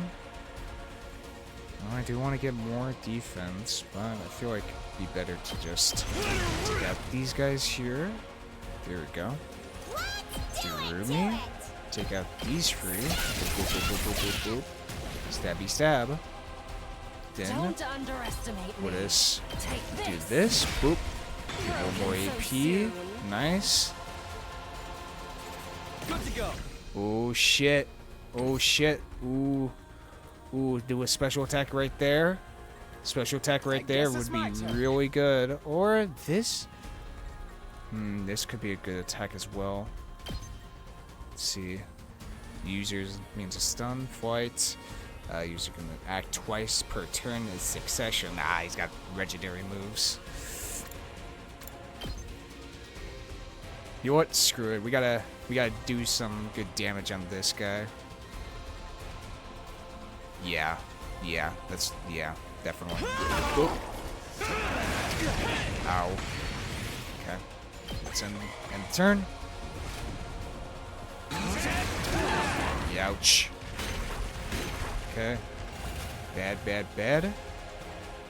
I do want to get more defense, but I feel like it'd be better to just take out these guys here. There we go. Darumi. Take out these three. Boop, boop, boop, boop, boop, boop. Stabby stab. Then, what is... Do this. Boop. Get one more AP. Nice. Good to go. Oh, shit. Oh, shit. Ooh. Ooh, do a special attack right there. Special attack right there would be really good. Or this. This could be a good attack as well. Let's see. Users means a stun, flight. User can act twice per turn in succession. Ah, he's got legendary moves. You know what? Screw it. We gotta do some good damage on this guy. Yeah, definitely. Oop. Ow. Okay. Let's end the turn. Ouch. Okay. Bad, bad, bad.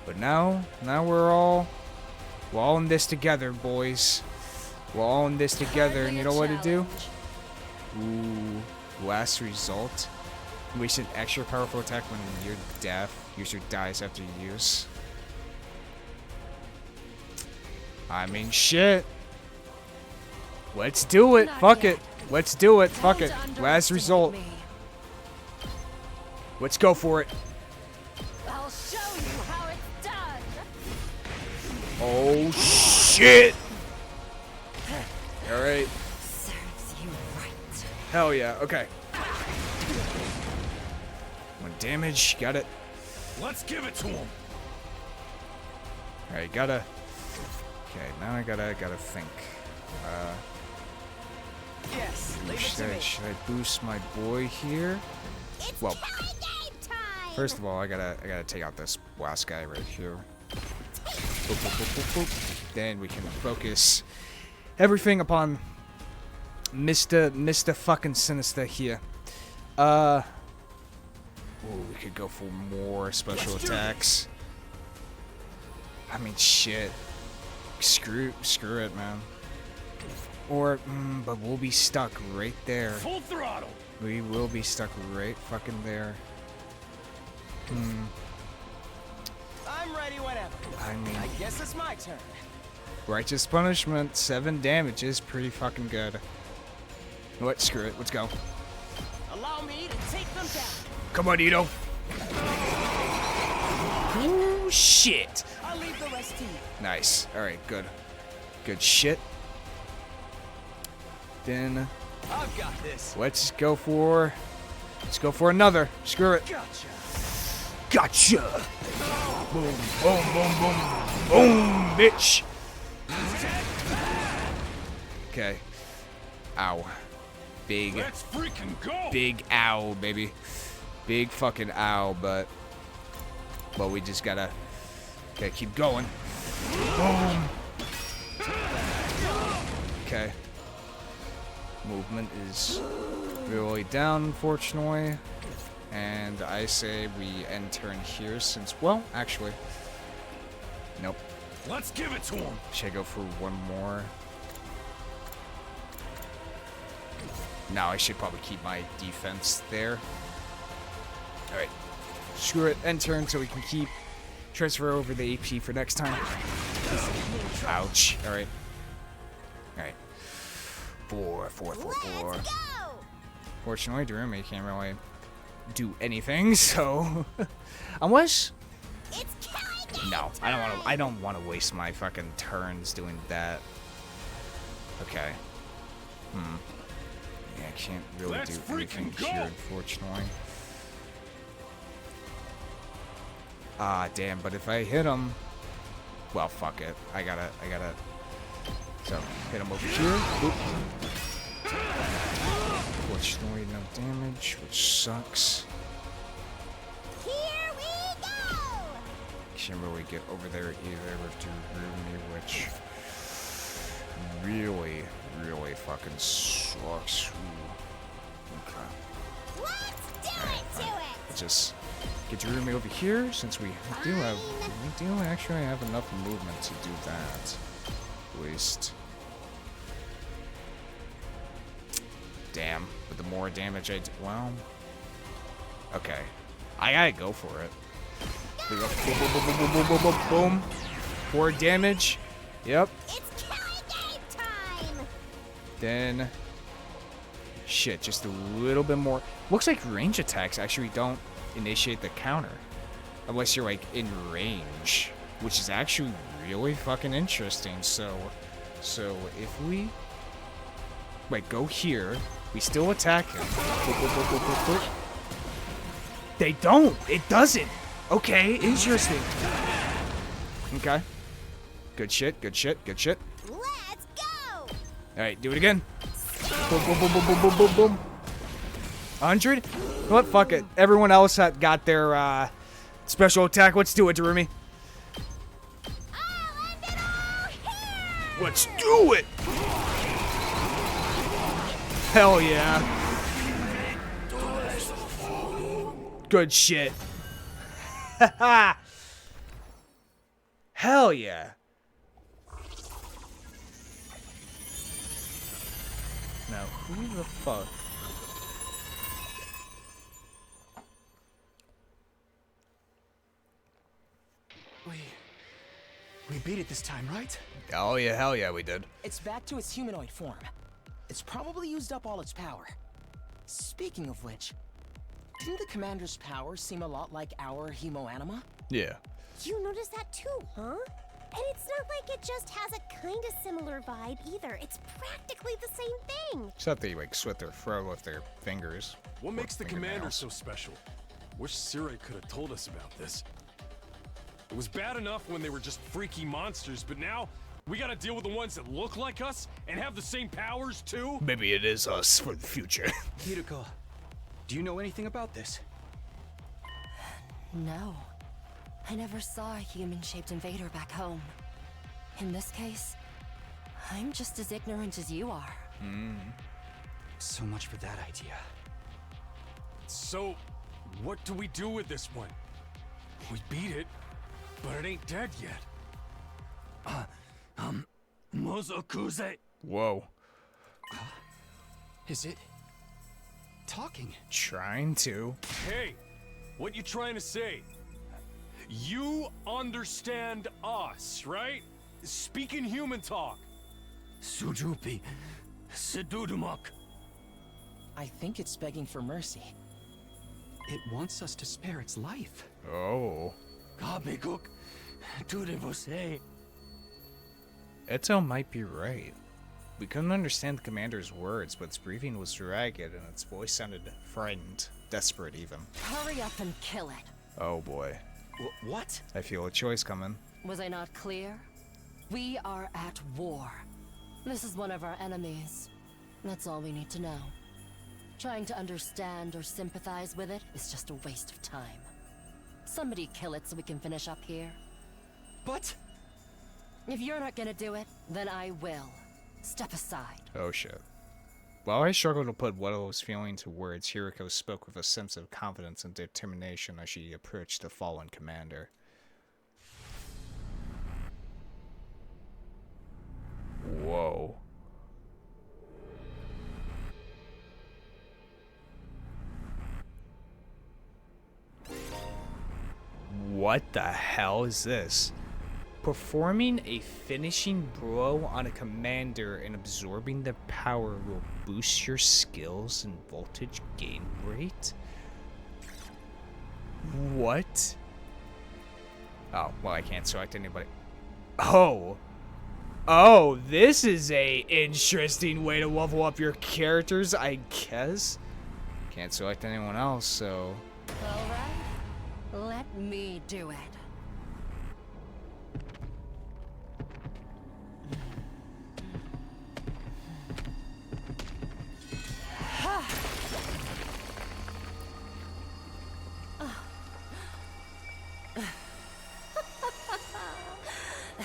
But now we're all in this together, boys. We're all in this together, and you know what to do? Ooh, last result. Waste an extra powerful attack when you're deaf. User dies after use. I mean, shit. Let's do it. Fuck it. Let's do it. Fuck it. Last result. Let's go for it. I'll show you how it's done. Oh, shit. All right. Serves you right. Hell yeah. Okay. 1 damage. Got it. Let's give it to him. All right. Gotta. Okay. Now I gotta think. Yes, leave it to me. Should I boost my boy here? It's Well, killing game time! first of all, I gotta take out this last guy right here. Boop, boop, boop, boop, boop. Then we can focus everything upon Mr. fucking Sinister here. Ooh, we could go for more special attacks. I mean, shit. Screw it, man. Or, but we'll be stuck right there. Full throttle. We will be stuck right fucking there. I'm ready whenever. I mean, I guess it's my turn. righteous punishment, 7 damage is pretty fucking good. What? Screw it. Let's go. Allow me to take them down. Come on, Ito. Ooh, shit. I'll leave the rest to you. Nice. All right, good. Good shit. Then I've got this. let's go for another. Screw it. Gotcha. Gotcha. Boom, boom, boom, boom, boom, bitch. Okay. Ow. Big, Let's freaking go. big ow, baby. Big fucking ow, but we just gotta keep going. Boom. Okay. Movement is really down, unfortunately. And I say we end turn here since, well, actually. Nope. Let's give it to him. Should I go for one more? No, I should probably keep my defense there. Alright. Screw it. End turn so we can keep transfer over the AP for next time. Ouch. Alright. Alright. 4, 4, 4, 4. Let's go! Fortunately, Darumi can't really do anything, so unless It's killing game no, I don't want to waste my fucking turns doing that. Okay. Yeah, I can't really Let's do anything freaking go. here, unfortunately. Ah, damn, but if I hit him, well, fuck it. I gotta so hit him over here. Boop. Fortunately, no damage, which sucks. Here we go! Can't really get over there either with Darumi, which really fucking sucks. Ooh. Okay. Let's do it to it! Just get Darumi over here since we do actually have enough movement to do that. At least. Damn, but the more damage I do, well, okay. I gotta go for it. Here we go. Boom, boom, boom, boom, boom, boom, boom, boom. 4 damage. Yep. It's killing game time! Then, shit, just a little bit more. Looks like range attacks actually don't initiate the counter. Unless you're like in range, which is actually really fucking interesting. So if we, wait, go here, we still attack him. They don't. It doesn't. Okay, interesting. Okay. Good shit, good shit, good shit. Let's go! Alright, do it again. Boom, boom, boom, boom, boom, boom, boom, boom. 100? What? Fuck it. Everyone else had got their special attack. Let's do it, Darumi. I'll end it all here! Let's do it! Hell yeah. Good shit. Hell yeah. Now, who the fuck? We beat it this time, right? Oh yeah, hell yeah, we did. It's back to its humanoid form. It's probably used up all its power. Speaking of which, didn't the commander's power seem a lot like our hemoanima? Yeah. You noticed that too, huh? And it's not like it just has a kind of similar vibe either. It's practically the same thing. Except they like slit their throat with their fingers. What makes the commander fingernails. so special? Wish Sirei could have told us about this. It was bad enough when they were just freaky monsters, but now we gotta deal with the ones that look like us and have the same powers too? Maybe it is us for the future. Kiriko, do you know anything about this? No. I never saw a human-shaped invader back home. In this case, I'm just as ignorant as you are. So much for that idea. So, what do we do with this one? We beat it, but it ain't dead yet. Mozokuze. Whoa. Is it talking? Trying to. Hey, what you trying to say? You understand us, right? Speaking human talk. Sujupi, Sedudumak. I think it's begging for mercy. It wants us to spare its life. Oh. Kabekuk, Tudevose. Eto might be right. We couldn't understand the commander's words, but its breathing was ragged and its voice sounded frightened, desperate even. Hurry up and kill it. Oh boy. What? I feel a choice coming. Was I not clear? We are at war. This is one of our enemies. That's all we need to know. Trying to understand or sympathize with it is just a waste of time. Somebody kill it so we can finish up here. But... If you're not gonna do it, then I will. Step aside. Oh shit. While I struggled to put what I was feeling to words, Hiriko spoke with a sense of confidence and determination as she approached the fallen commander. Whoa. What the hell is this? Performing a finishing blow on a commander and absorbing their power will boost your skills and voltage gain rate? What? Oh, well, I can't select anybody. Oh! Oh, this is a interesting way to level up your characters, I guess. Can't select anyone else, so... Alright, let me do it.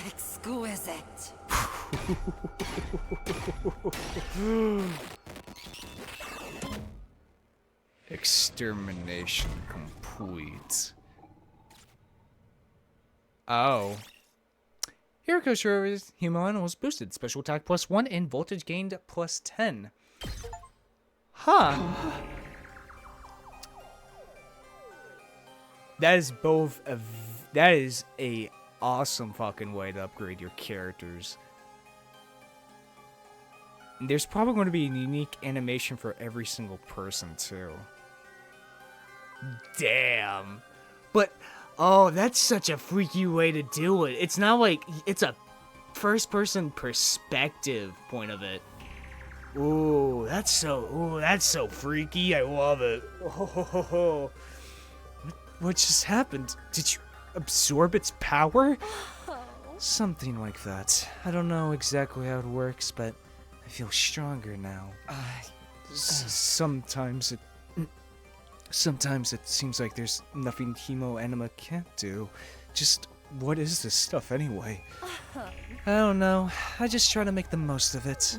Exquisite. Extermination complete. Oh. Hiriko's Shuri's Humana was boosted. Special attack +1 and voltage gained +10. Huh. That is both a... That is a awesome fucking way to upgrade your characters. There's probably going to be a unique animation for every single person, too. Damn. But, oh, that's such a freaky way to do it. It's not like, it's a first-person perspective point of it. Ooh, that's so freaky. I love it. Oh, what just happened? Did you absorb its power? Something like that. I don't know exactly how it works, but I feel stronger now. Sometimes it seems like there's nothing Hemo Anima can't do. Just what is this stuff anyway? I don't know. I just try to make the most of it.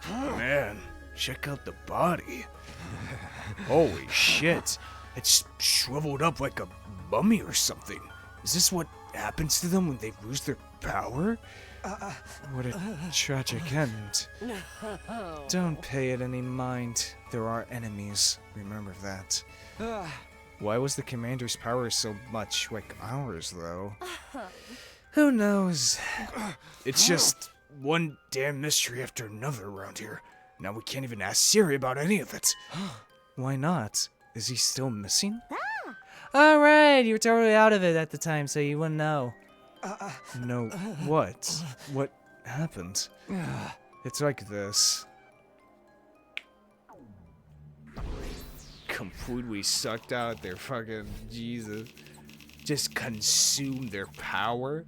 Man, check out the body. Holy shit. It's shriveled up like a mummy or something. Is this what happens to them when they lose their power? What a tragic end. Don't pay it any mind. There are enemies. Remember that. Why was the commander's power so much like ours, though? Who knows? It's just one damn mystery after another around here. Now we can't even ask Sirei about any of it. Why not? Is he still missing? Alright, you were totally out of it at the time, so you wouldn't know. No, what? What happened? It's like this. Completely sucked out their fucking Jesus. Just consumed their power.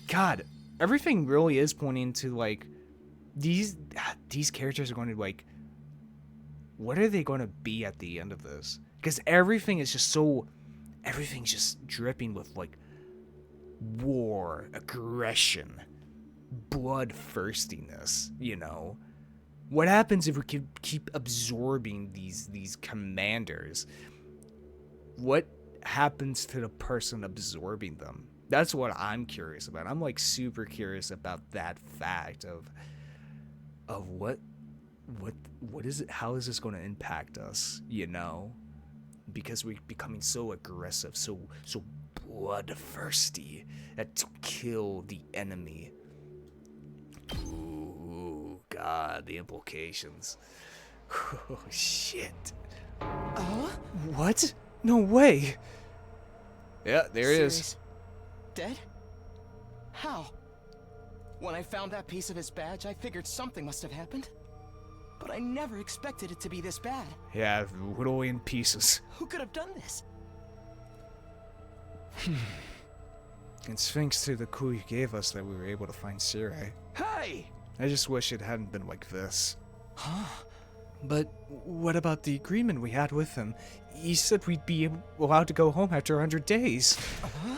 God, everything really is pointing to like these characters are going to like, what are they going to be at the end of this? Because everything's just dripping with like war, aggression, bloodthirstiness, you know? What happens if we keep absorbing these commanders? What happens to the person absorbing them? That's what I'm curious about. I'm like super curious about that fact of what is it? How is this going to impact us? You know, because we're becoming so aggressive, so bloodthirsty, that to kill the enemy. Ooh, God, the implications. Oh shit. What? No way. Yeah, there it is. Dead? How? When I found that piece of his badge, I figured something must have happened. But I never expected it to be this bad. Yeah, literally in pieces. Who could have done this? It's thanks to the clue you gave us that we were able to find Sirei. Hey! I just wish it hadn't been like this. But what about the agreement we had with him? He said we'd be allowed to go home after 100 days.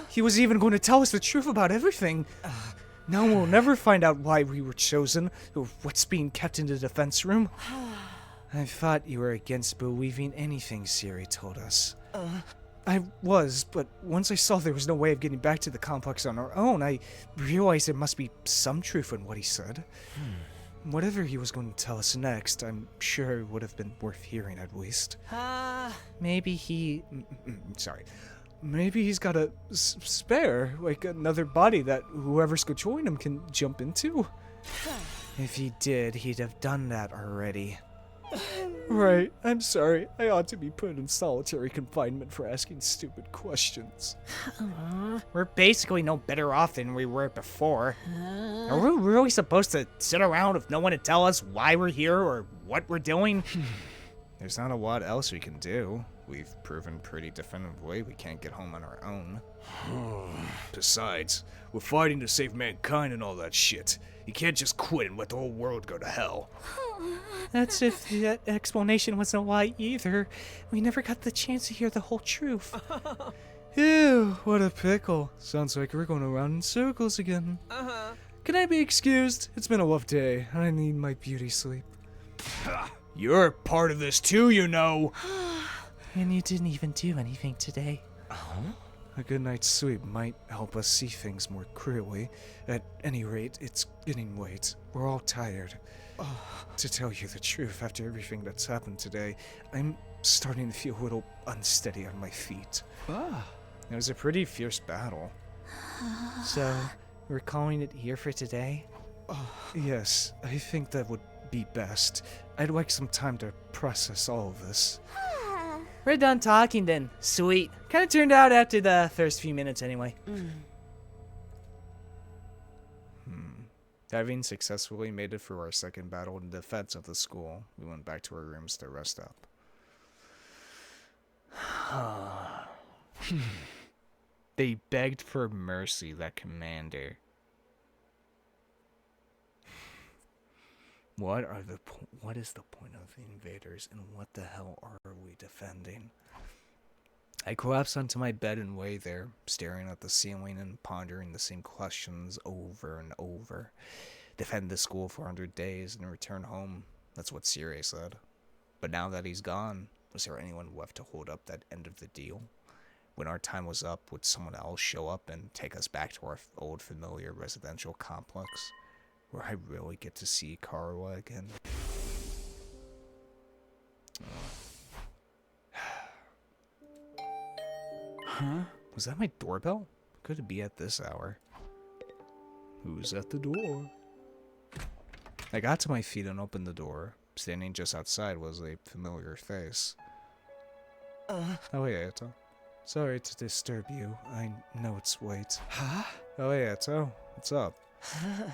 He was even going to tell us the truth about everything. Now we'll never find out why we were chosen, or what's being kept in the defense room. I thought you were against believing anything Sirei told us. I was, but once I saw there was no way of getting back to the complex on our own, I realized there must be some truth in what he said. Whatever he was going to tell us next, I'm sure it would have been worth hearing at least. Maybe he... Maybe he's got a spare, like another body that whoever's going to join him can jump into. If he did, he'd have done that already. Right, I'm sorry. I ought to be put in solitary confinement for asking stupid questions. We're basically no better off than we were before. Are we really supposed to sit around with no one to tell us why we're here or what we're doing? There's not a lot else we can do. We've proven pretty definitively we can't get home on our own. Besides, we're fighting to save mankind and all that shit. You can't just quit and let the whole world go to hell. That's if that explanation wasn't a lie either. We never got the chance to hear the whole truth. Ew, what a pickle. Sounds like we're going around in circles again. Can I be excused? It's been a rough day. I need my beauty sleep. You're part of this too, you know. And you didn't even do anything today. A good night's sleep might help us see things more clearly. At any rate, it's getting late. We're all tired. To tell you the truth, after everything that's happened today, I'm starting to feel a little unsteady on my feet. It was a pretty fierce battle. So, we're calling it here for today? Yes, I think that would be best. I'd like some time to process all of this. We're done talking then. Sweet. Kind of turned out after the first few minutes anyway. Having successfully made it through our second battle in defense of the school, we went back to our rooms to rest up. They begged for mercy, that commander. What is the point of the invaders, and what the hell are we defending? I collapsed onto my bed and lay there, staring at the ceiling and pondering the same questions over and over. Defend the school for 100 days and return home. That's what Sirei said. But now that he's gone, Was there anyone left to hold up that end of the deal? When our time was up, would someone else show up and take us back to our old familiar residential complex? Where I really get to see Karawa again? Huh? Was that my doorbell? Could it be at this hour? Who's at the door? I got to my feet and opened the door. Standing just outside was a familiar face. Oh, hey, Eto. Sorry to disturb you. I know it's late. Huh? Oh, hey, Eto. What's up?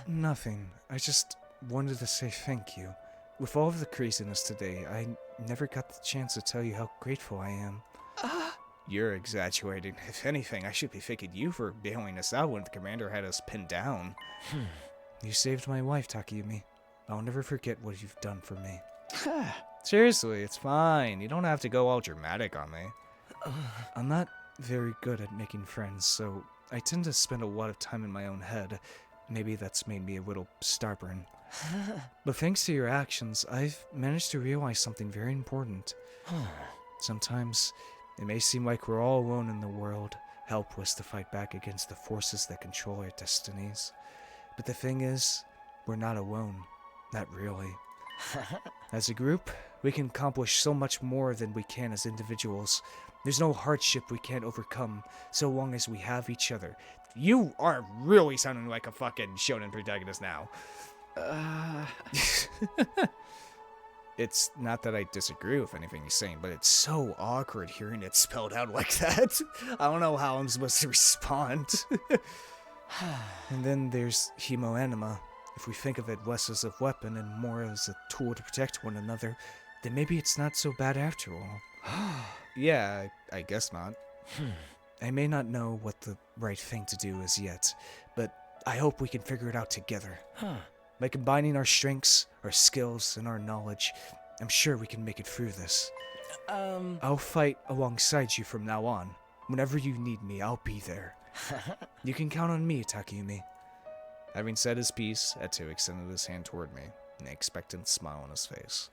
Nothing. I just wanted to say thank you. With all of the craziness today, I never got the chance to tell you how grateful I am. You're exaggerating. If anything, I should be thanking you for bailing us out when the commander had us pinned down. You saved my life, Takayumi. I'll never forget what you've done for me. Seriously, it's fine. You don't have to go all dramatic on me. I'm not very good at making friends, so I tend to spend a lot of time in my own head. Maybe that's made me a little stubborn. But thanks to your actions, I've managed to realize something very important. Sometimes it may seem like we're all alone in the world, helpless to fight back against the forces that control our destinies. But the thing is, we're not alone. Not really. As a group, we can accomplish so much more than we can as individuals. There's no hardship we can't overcome, so long as we have each other. You are really sounding like a fucking shonen protagonist now. It's not that I disagree with anything he's saying, but it's so awkward hearing it spelled out like that. I don't know how I'm supposed to respond. And then there's hemoanima. If we think of it less as a weapon and more as a tool to protect one another, then maybe it's not so bad after all. Yeah, I guess not. I may not know what the right thing to do is yet, but I hope we can figure it out together. By combining our strengths, our skills, and our knowledge, I'm sure we can make it through this. I'll fight alongside you from now on. Whenever you need me, I'll be there. You can count on me, Takayumi. Having said his piece, Eto extended his hand toward me, an expectant smile on his face.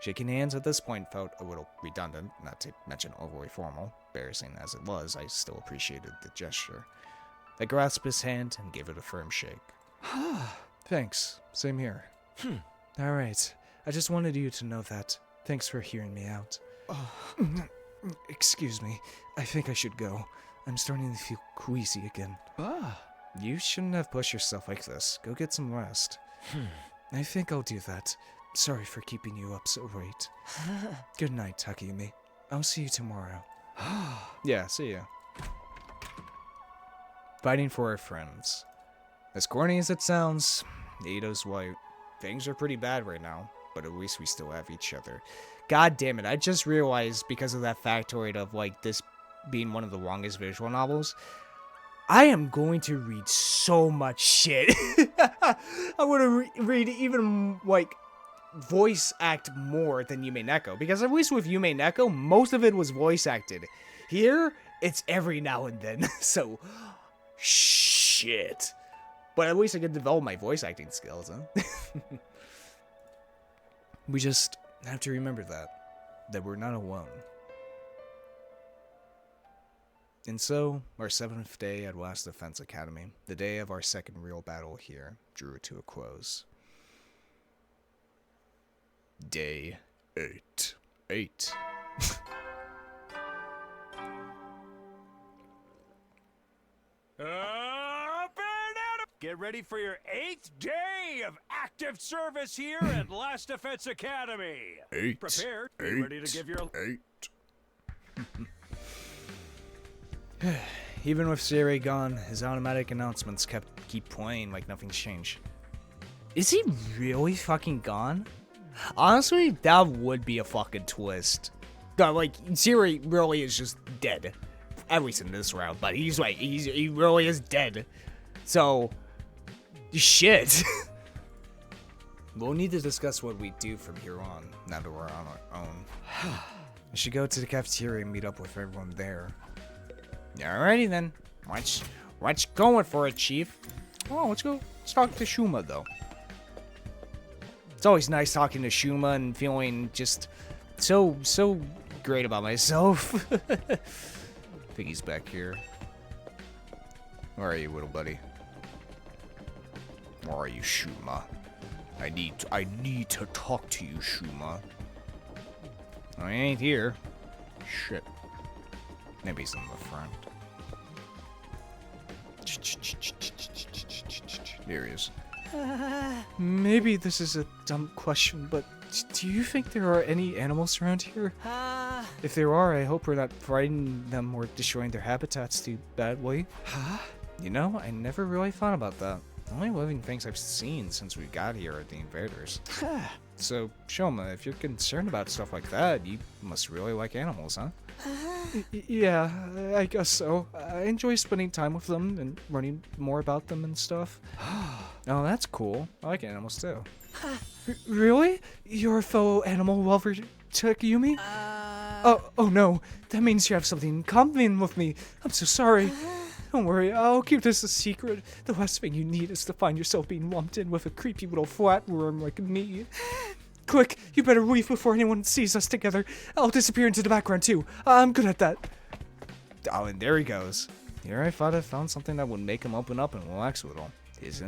Shaking hands at this point felt a little redundant, not to mention overly formal. Embarrassing as it was, I still appreciated the gesture. I grasped his hand and gave it a firm shake. Thanks. Same here. Alright. I just wanted you to know that. Thanks for hearing me out. Excuse me. I think I should go. I'm starting to feel queasy again. You shouldn't have pushed yourself like this. Go get some rest. I think I'll do that. Sorry for keeping you up so late. Good night, Takayumi. I'll see you tomorrow. Yeah, see ya. Fighting for our friends. As corny as it sounds, Ito's right. Things are pretty bad right now, but at least we still have each other. God damn it, I just realized because of that factoid of like this being one of the longest visual novels, I am going to read so much shit. I want to read even like voice act more than Yume Neko, because at least with Yume Neko, most of it was voice acted. Here, it's every now and then, so shit. But at least I can develop my voice acting skills, huh? We just have to remember that we're not alone. And so, our 7th day at Last Defense Academy, the day of our second real battle here, drew to a close. Day 8. 8. Get ready for your 8th day of active service here at Last Defense Academy. 8. Prepare. Be ready to give your 8. Even with Sirei gone, his automatic announcements keep playing like nothing's changed. Is he really fucking gone? Honestly, that would be a fucking twist. Like, Sirei really is just dead. At least in this round, but he's like, he really is dead. So, shit. We'll need to discuss what we do from here on, now that we're on our own. I should go to the cafeteria and meet up with everyone there. Alrighty then. Let's going for it, Chief. Oh, let's talk to Shuma, though. It's always nice talking to Shuma and feeling just so great about myself. I think he's back here. Where are you, little buddy? Where are you, Shuma? I need to talk to you, Shuma. I ain't here. Shit. Maybe he's in the front. There he is. Maybe this is a dumb question, but do you think there are any animals around here? If there are, I hope we're not frightening them or destroying their habitats too badly. You know, I never really thought about that. The only living things I've seen since we got here are the invaders. So, Shoma, if you're concerned about stuff like that, you must really like animals, huh? Yeah, I guess so. I enjoy spending time with them and learning more about them and stuff. Oh, that's cool. I like animals too. Really? You're a fellow animal lover, Takayumi? Oh no. That means you have something in common with me. I'm so sorry. Don't worry, I'll keep this a secret. The last thing you need is to find yourself being lumped in with a creepy little flatworm like me. Quick, you better leave before anyone sees us together. I'll disappear into the background too. I'm good at that. Oh, and there he goes. Here I thought I found something that would make him open up and relax a little. His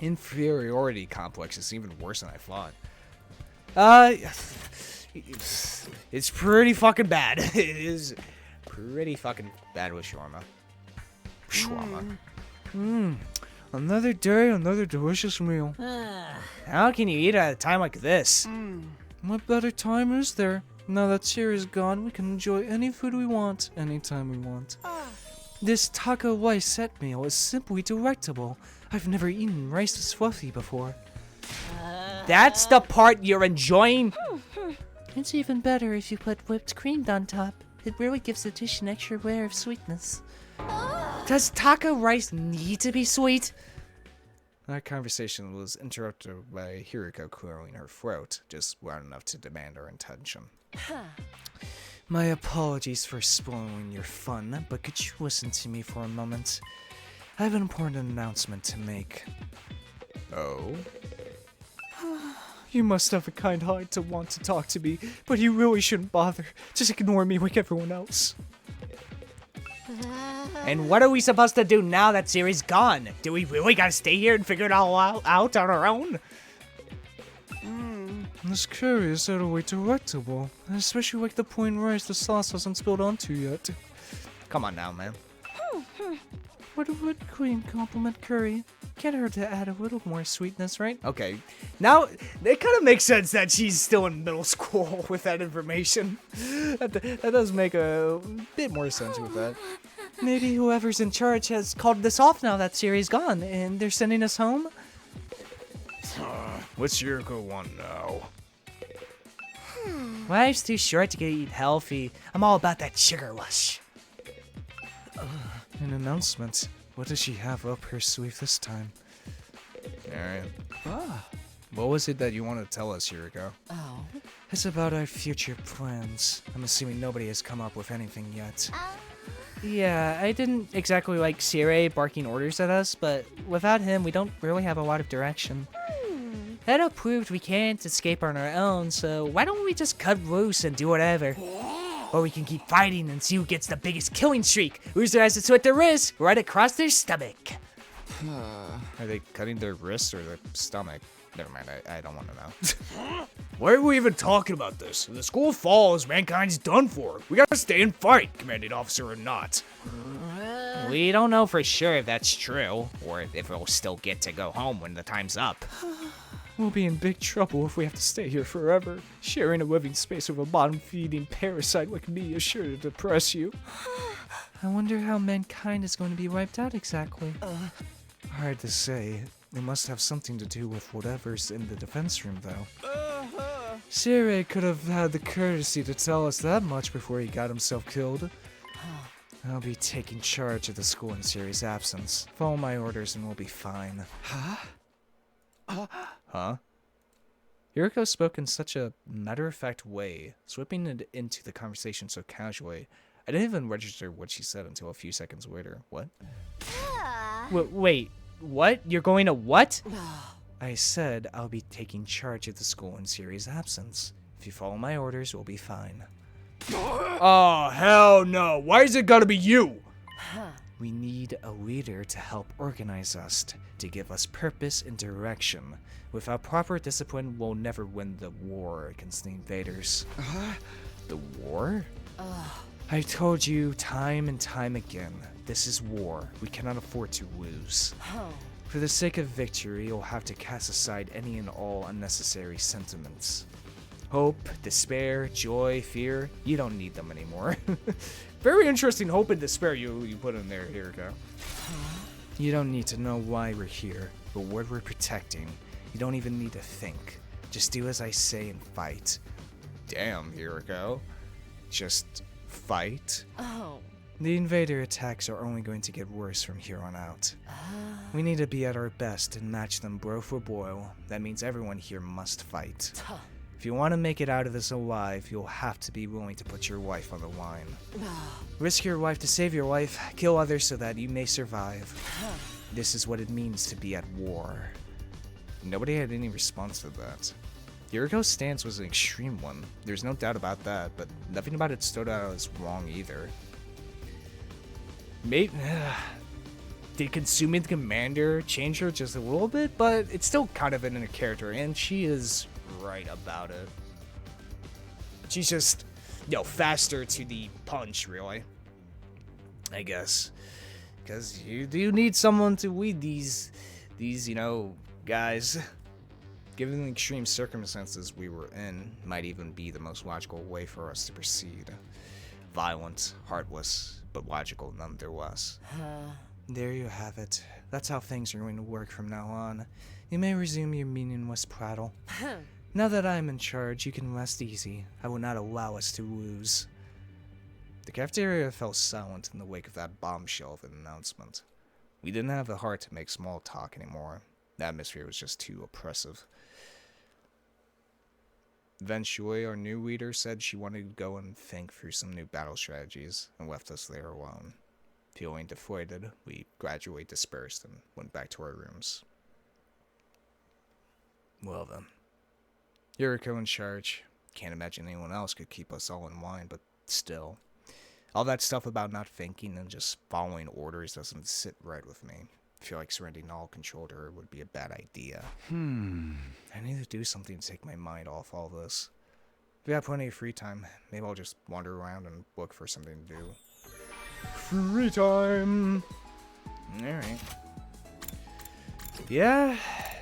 inferiority complex is even worse than I thought. It's pretty fucking bad. It is pretty fucking bad with shawarma. Another day, another delicious meal. How can you eat at a time like this? What better time is there? Now that Sirei is gone, we can enjoy any food we want, anytime we want. This taco rice set meal is simply delectable. I've never eaten rice this fluffy before. That's the part you're enjoying? It's even better if you put whipped cream on top. It really gives the dish an extra layer of sweetness. Does taco rice need to be sweet? That conversation was interrupted by Hiriko clearing her throat, just loud enough to demand our attention. My apologies for spoiling your fun, but could you listen to me for a moment? I have an important announcement to make. Oh? You must have a kind heart to want to talk to me, but you really shouldn't bother. Just ignore me like everyone else. And what are we supposed to do now that Sirei's gone? Do we really gotta stay here and figure it all out on our own? This curry is utterly delectable. I especially like the plain rice the sauce hasn't spilled onto yet. Come on now, man. What a whipped cream compliment curry. Can't hurt to add a little more sweetness, right? Okay. Now, it kind of makes sense that she's still in middle school with that information. That does make a bit more sense with that. Maybe whoever's in charge has called this off now that Sirei's gone, and they're sending us home? What's Yuriko want now? Life's too short to get eat healthy. I'm all about that sugar rush. An announcement. What does she have up her sleeve this time? Alright. What was it that you wanted to tell us, Yuriko? Oh. It's about our future plans. I'm assuming nobody has come up with anything yet. Yeah, I didn't exactly like Sirei barking orders at us, but without him, we don't really have a lot of direction. Edo proved we can't escape on our own, so why don't we just cut loose and do whatever? Or we can keep fighting and see who gets the biggest killing streak. Loser has to slit their wrist right across their stomach. Are they cutting their wrists or their stomach? Never mind, I don't want to know. Why are we even talking about this? If the school falls, mankind's done for. We gotta stay and fight, commanding officer or not. We don't know for sure if that's true, or if we'll still get to go home when the time's up. We'll be in big trouble if we have to stay here forever. Sharing a living space with a bottom-feeding parasite like me is sure to depress you. I wonder how mankind is going to be wiped out exactly. Hard to say. It must have something to do with whatever's in the defense room, though. Sirei could have had the courtesy to tell us that much before he got himself killed. I'll be taking charge of the school in Sirei's absence. Follow my orders and we'll be fine. Huh? Yuriko spoke in such a matter-of-fact way, sweeping it into the conversation so casually. I didn't even register what she said until a few seconds later. What? Wait, what? You're going to what? I said I'll be taking charge of the school in Sirei's absence. If you follow my orders, we'll be fine. Oh, hell no. Why is it gotta be you? We need a leader to help organize us, to give us purpose and direction. Without proper discipline, we'll never win the war against the invaders. The war? I've told you time and time again, this is war. We cannot afford to lose. For the sake of victory, you'll have to cast aside any and all unnecessary sentiments. Hope, despair, joy, fear, you don't need them anymore. Very interesting hope and despair you put in there, Hiroko. You don't need to know why we're here, but what we're protecting. You don't even need to think. Just do as I say and fight. Damn, Hiroko. Just fight? Oh. The invader attacks are only going to get worse from here on out. We need to be at our best and match them blow for blow. That means everyone here must fight. If you want to make it out of this alive, you'll have to be willing to put your life on the line. Risk your life to save your life, kill others so that you may survive. This is what it means to be at war. Nobody had any response to that. Hiroko's stance was an extreme one. There's no doubt about that, but nothing about it stood out as wrong either. Maybe did Consuming Commander change her just a little bit, but it's still kind of in her character, and she is right about it. She's just, faster to the punch, really. I guess. Because you do need someone to lead these guys. Given the extreme circumstances we were in, might even be the most logical way for us to proceed. Violent, heartless, but logical nonetheless. There you have it. That's how things are going to work from now on. You may resume your meaningless prattle. Now that I'm in charge, you can rest easy. I will not allow us to lose. The cafeteria fell silent in the wake of that bombshell of an announcement. We didn't have the heart to make small talk anymore. The atmosphere was just too oppressive. Eventually, our new leader said she wanted to go and think through some new battle strategies, and left us there alone. Feeling deflated, we gradually dispersed and went back to our rooms. Well then. Hiroko in charge. Can't imagine anyone else could keep us all in line, but still. All that stuff about not thinking and just following orders doesn't sit right with me. I feel like surrendering all control to her would be a bad idea. I need to do something to take my mind off all this. If we have plenty of free time, maybe I'll just wander around and look for something to do. Free time! Alright. Yeah,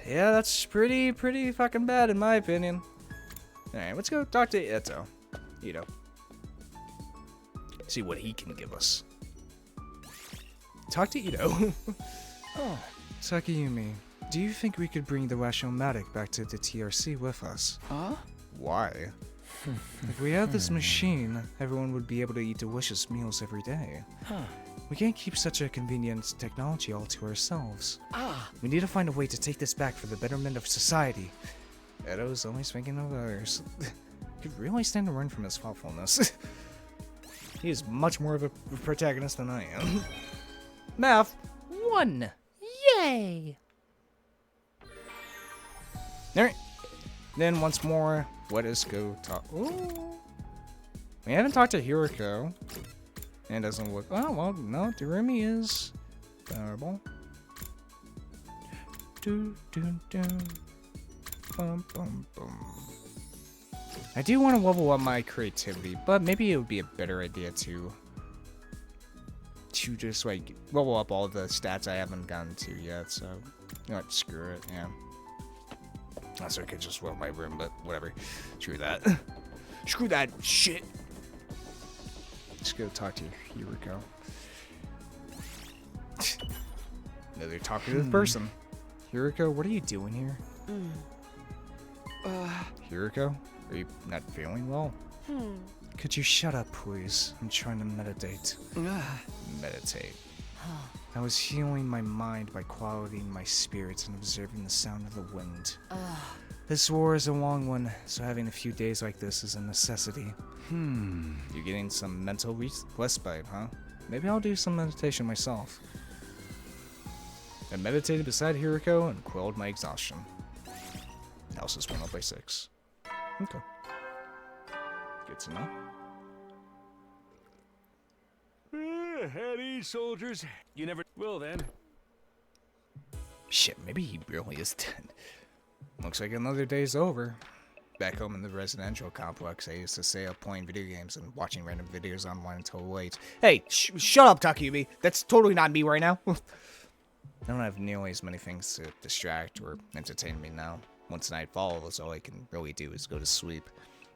that's pretty fucking bad in my opinion. Alright, let's go talk to Ito. See what he can give us. Talk to Ito. Oh, Takayumi, do you think we could bring the Rationomatic back to the TRC with us? Huh? Why? If we had this machine, everyone would be able to eat delicious meals every day. We can't keep such a convenient technology all to ourselves. We need to find a way to take this back for the betterment of society. Edo's only thinking of others. He could really stand to learn from his thoughtfulness. He is much more of a protagonist than I am. Math 1. Yay! Alright. Then once more, let us go talk. Ooh. We haven't talked to Hiroko. And it doesn't look. Oh, well, no, Durumi is vulnerable. Bum, bum, bum. I do want to level up my creativity, but maybe it would be a better idea to just like level up all the stats I haven't gotten to yet. So, you know what, screw it. Yeah. So I could just roll my room, but whatever. Screw that. Screw that shit. Let's go talk to Hiroko. Another talkative person. Hiroko, what are you doing here? Hiroko, are you not feeling well? Could you shut up, please? I'm trying to meditate. Meditate. I was healing my mind by quieting my spirits and observing the sound of the wind. This war is a long one, so having a few days like this is a necessity. You're getting some mental respite, huh? Maybe I'll do some meditation myself. I meditated beside Hiroko and quelled my exhaustion. Houses went up by 6. Okay. Good to know. At ease, soldiers. You never will then. Shit, maybe he really is dead. Looks like another day's over. Back home in the residential complex, I used to stay up playing video games and watching random videos online until late. Hey, shut up, Takumi. That's totally not me right now. I don't have nearly as many things to distract or entertain me now. Once night falls, all I can really do is go to sleep.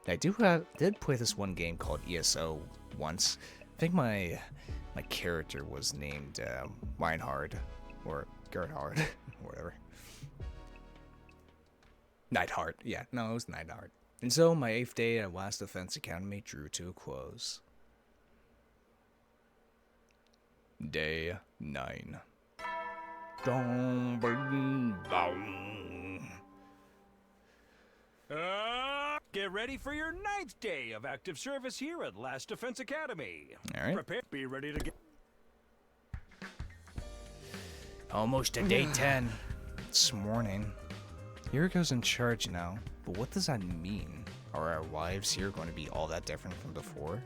I did play this one game called ESO once. I think my character was named Reinhard or Gerhard, or whatever. Neidhart. Yeah, no, it was Neidhart. And so my 8th day at Last Defense Academy drew to a close. Day 9. Get ready for your 9th day of active service here at Last Defense Academy. All right. Prepare. Be ready to get. Almost to day 10. It's morning. Yuriko's in charge now, but what does that mean? Are our lives here going to be all that different from before?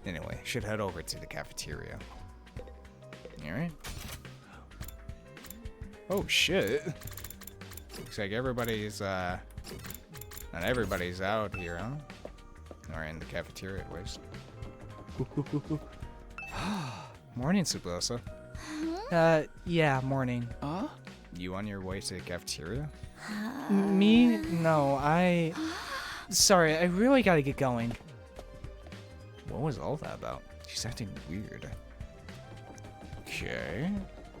Anyway, should head over to the cafeteria. Alright. Oh shit. Looks like everybody's not everybody's out here, huh? Or in the cafeteria at least. Morning, Subasa. Yeah, morning. You on your way to the cafeteria? Me? No, Sorry, I really gotta get going. What was all that about? She's acting weird. Okay,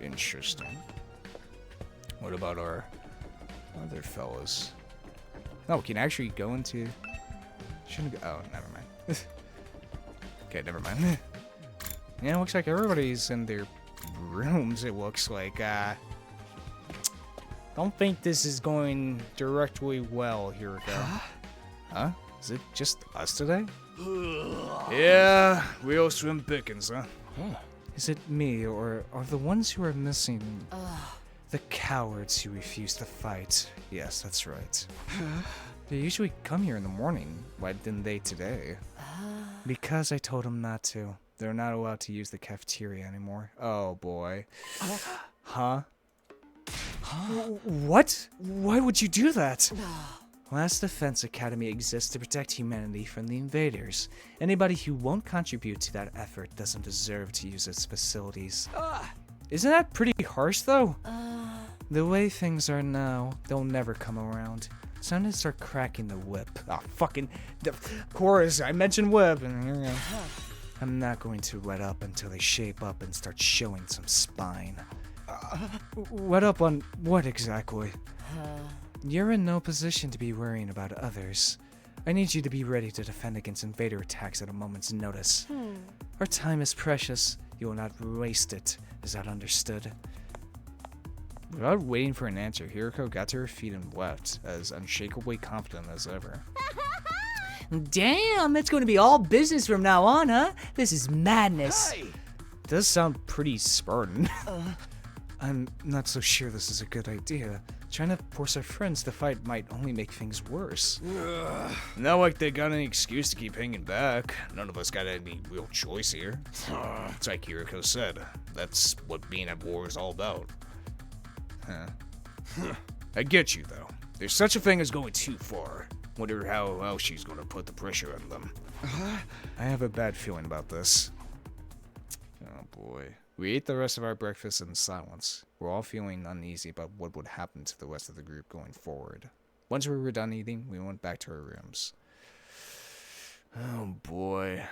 interesting. What about our other fellas? Oh, we can actually go into... Shouldn't go... Oh, never mind. Okay, never mind. Yeah, it looks like everybody's in their rooms, it looks like. Don't think this is going directly well, Hiroko. Huh? Is it just us today? Yeah, real slim pickings, huh? Is it me, or are the ones who are missing the cowards who refuse to fight? Yes, that's right. They usually come here in the morning. Why didn't they today? Because I told them not to. They're not allowed to use the cafeteria anymore. Oh boy. Huh? What? Why would you do that? Last Defense Academy exists to protect humanity from the invaders. Anybody who won't contribute to that effort doesn't deserve to use its facilities. Isn't that pretty harsh, though? The way things are now, they'll never come around. It's time to start cracking the whip. Ah, fucking... Of course, I mentioned whip, and here we go. I'm not going to let up until they shape up and start showing some spine. Let up on what exactly? You're in no position to be worrying about others. I need you to be ready to defend against invader attacks at a moment's notice. Our time is precious. You will not waste it. Is that understood? Without waiting for an answer, Hiroko got to her feet and left, as unshakably confident as ever. Damn, it's going to be all business from now on, huh? This is madness. It does sound pretty Spartan. I'm not so sure this is a good idea. Trying to force our friends to fight might only make things worse. Not like they got any excuse to keep hanging back. None of us got any real choice here. It's like Hiroko said. That's what being at war is all about. I get you, though. There's such a thing as going too far. Wonder how else she's gonna put the pressure on them. I have a bad feeling about this. Oh boy. We ate the rest of our breakfast in silence. We're all feeling uneasy about what would happen to the rest of the group going forward. Once we were done eating, we went back to our rooms. Oh boy.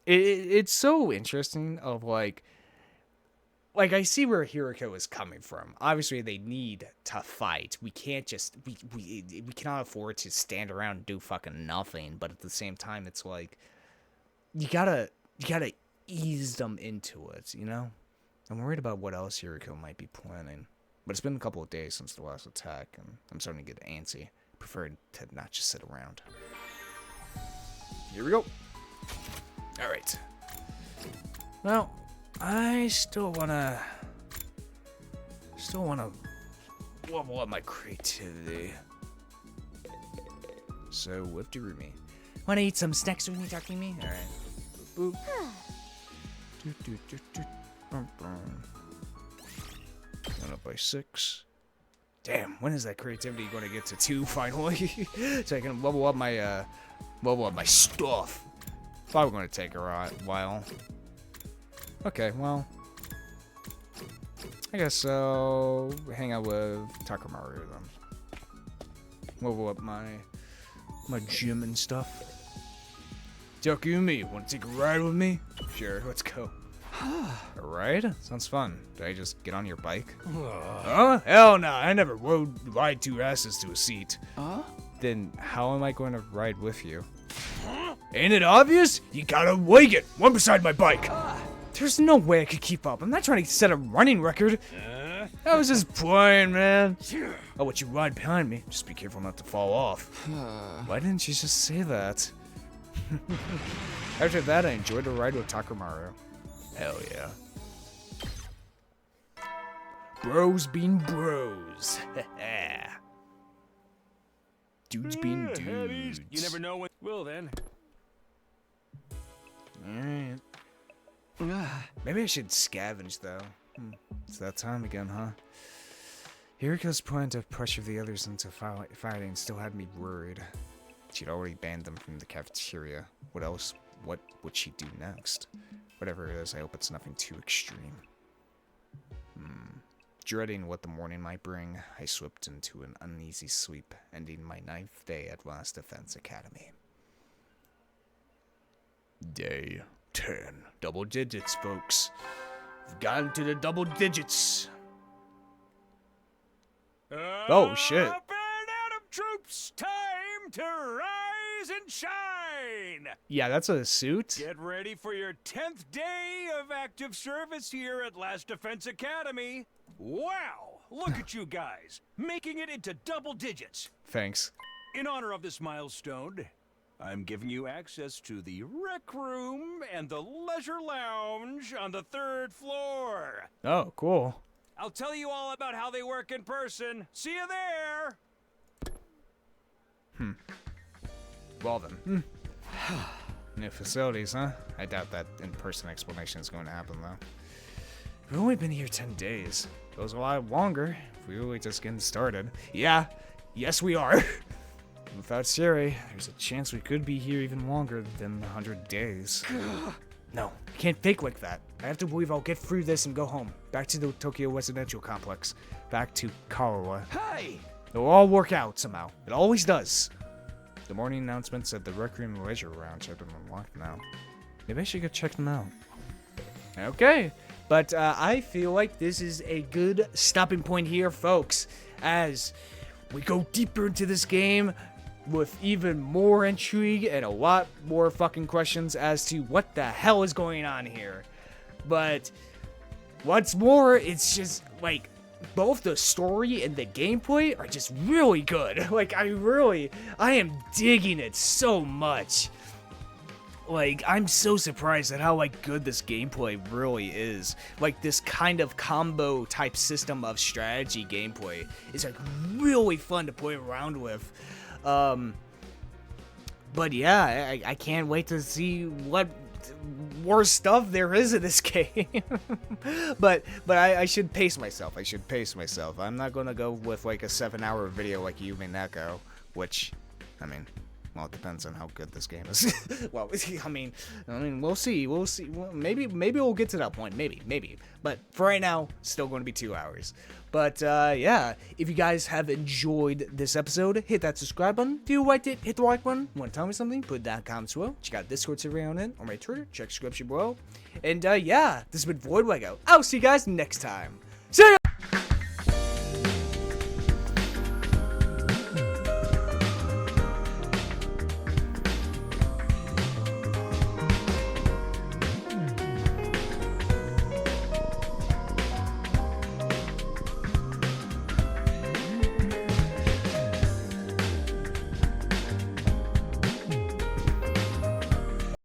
It's so interesting of like I see where Hiroko is coming from. Obviously, they need to fight. We can't just we cannot afford to stand around and do fucking nothing. But at the same time, it's like you gotta ease them into it, you know? I'm worried about what else Hiroko might be planning. But it's been a couple of days since the last attack, and I'm starting to get antsy. Prefer to not just sit around. Here we go. All right. Well, I still wanna level up my creativity. So, what do me? Wanna eat some snacks with me, talking to me? Alright. Boop. Went up by 6. Damn, when is that creativity going to get to 2 finally? So I can level up my stuff. Probably going to take a while. Okay, well, I guess I'll hang out with Takamaru then. Level up my gym and stuff. Takumi, want to take a ride with me? Sure, let's go. A ride? Sounds fun. Did I just get on your bike? Huh? Hell no, I never ride 2 asses to a seat. Then how am I going to ride with you? Ain't it obvious? You gotta wing it, one beside my bike. There's no way I could keep up. I'm not trying to set a running record. I was just playing, man. I'll let you ride behind me. Just be careful not to fall off. Why didn't you just say that? After that, I enjoyed the ride with Takamaru. Hell yeah. Bros being bros. Dudes being dudes. You never know when. Well then. Alright. Maybe I should scavenge though. It's that time again, huh? Hiriko's plan to pressure the others into fighting still had me worried. She'd already banned them from the cafeteria. What else? What would she do next? Whatever it is, I hope it's nothing too extreme. Dreading what the morning might bring, I slipped into an uneasy sleep, ending my 9th day at Last Defense Academy. Day 10. Double digits, folks. We've gotten to the double digits. Oh, shit. Up and out of troops, time to rise and shine. Yeah, that's a suit. Get ready for your 10th day of active service here at Last Defense Academy. Wow, look at you guys, making it into double digits. Thanks. In honor of this milestone, I'm giving you access to the rec room and the leisure lounge on the 3rd floor. Oh, cool. I'll tell you all about how they work in person. See you there! Well then. New facilities, huh? I doubt that in-person explanation is going to happen, though. We've only been here 10 days. Goes a lot longer if we really just getting started. Yeah, yes we are. Without Sirei, there's a chance we could be here even longer than 100 days. No, I can't fake like that. I have to believe I'll get through this and go home. Back to the Tokyo residential complex. Back to Karawa. Hey! It'll all work out somehow. It always does. The morning announcement said the Rec Room and Leisure Lounge had been unlocked now. Maybe I should go check them out. Okay. But I feel like this is a good stopping point here, folks, as we go deeper into this game with even more intrigue and a lot more fucking questions as to what the hell is going on here. But what's more, it's just like both the story and the gameplay are just really good. Like I am digging it so much. Like, I'm so surprised at how, like, good this gameplay really is. Like, this kind of combo type system of strategy gameplay is, like, really fun to play around with. But yeah, I can't wait to see what more stuff there is in this game. but I should pace myself. I'm not gonna go with, like, a 7-hour video like Yume Neko, which, I mean... Well, it depends on how good this game is. Well, I mean, we'll see. Well, maybe we'll get to that point. Maybe. But for right now, still going to be 2 hours. But yeah, if you guys have enjoyed this episode, hit that subscribe button. If you liked it, hit the like button. Want to tell me something? Put down comments below. Check out Discord server on it, or my Twitter. Check description below. And yeah, this has been Voidlego. I'll see you guys next time. See ya!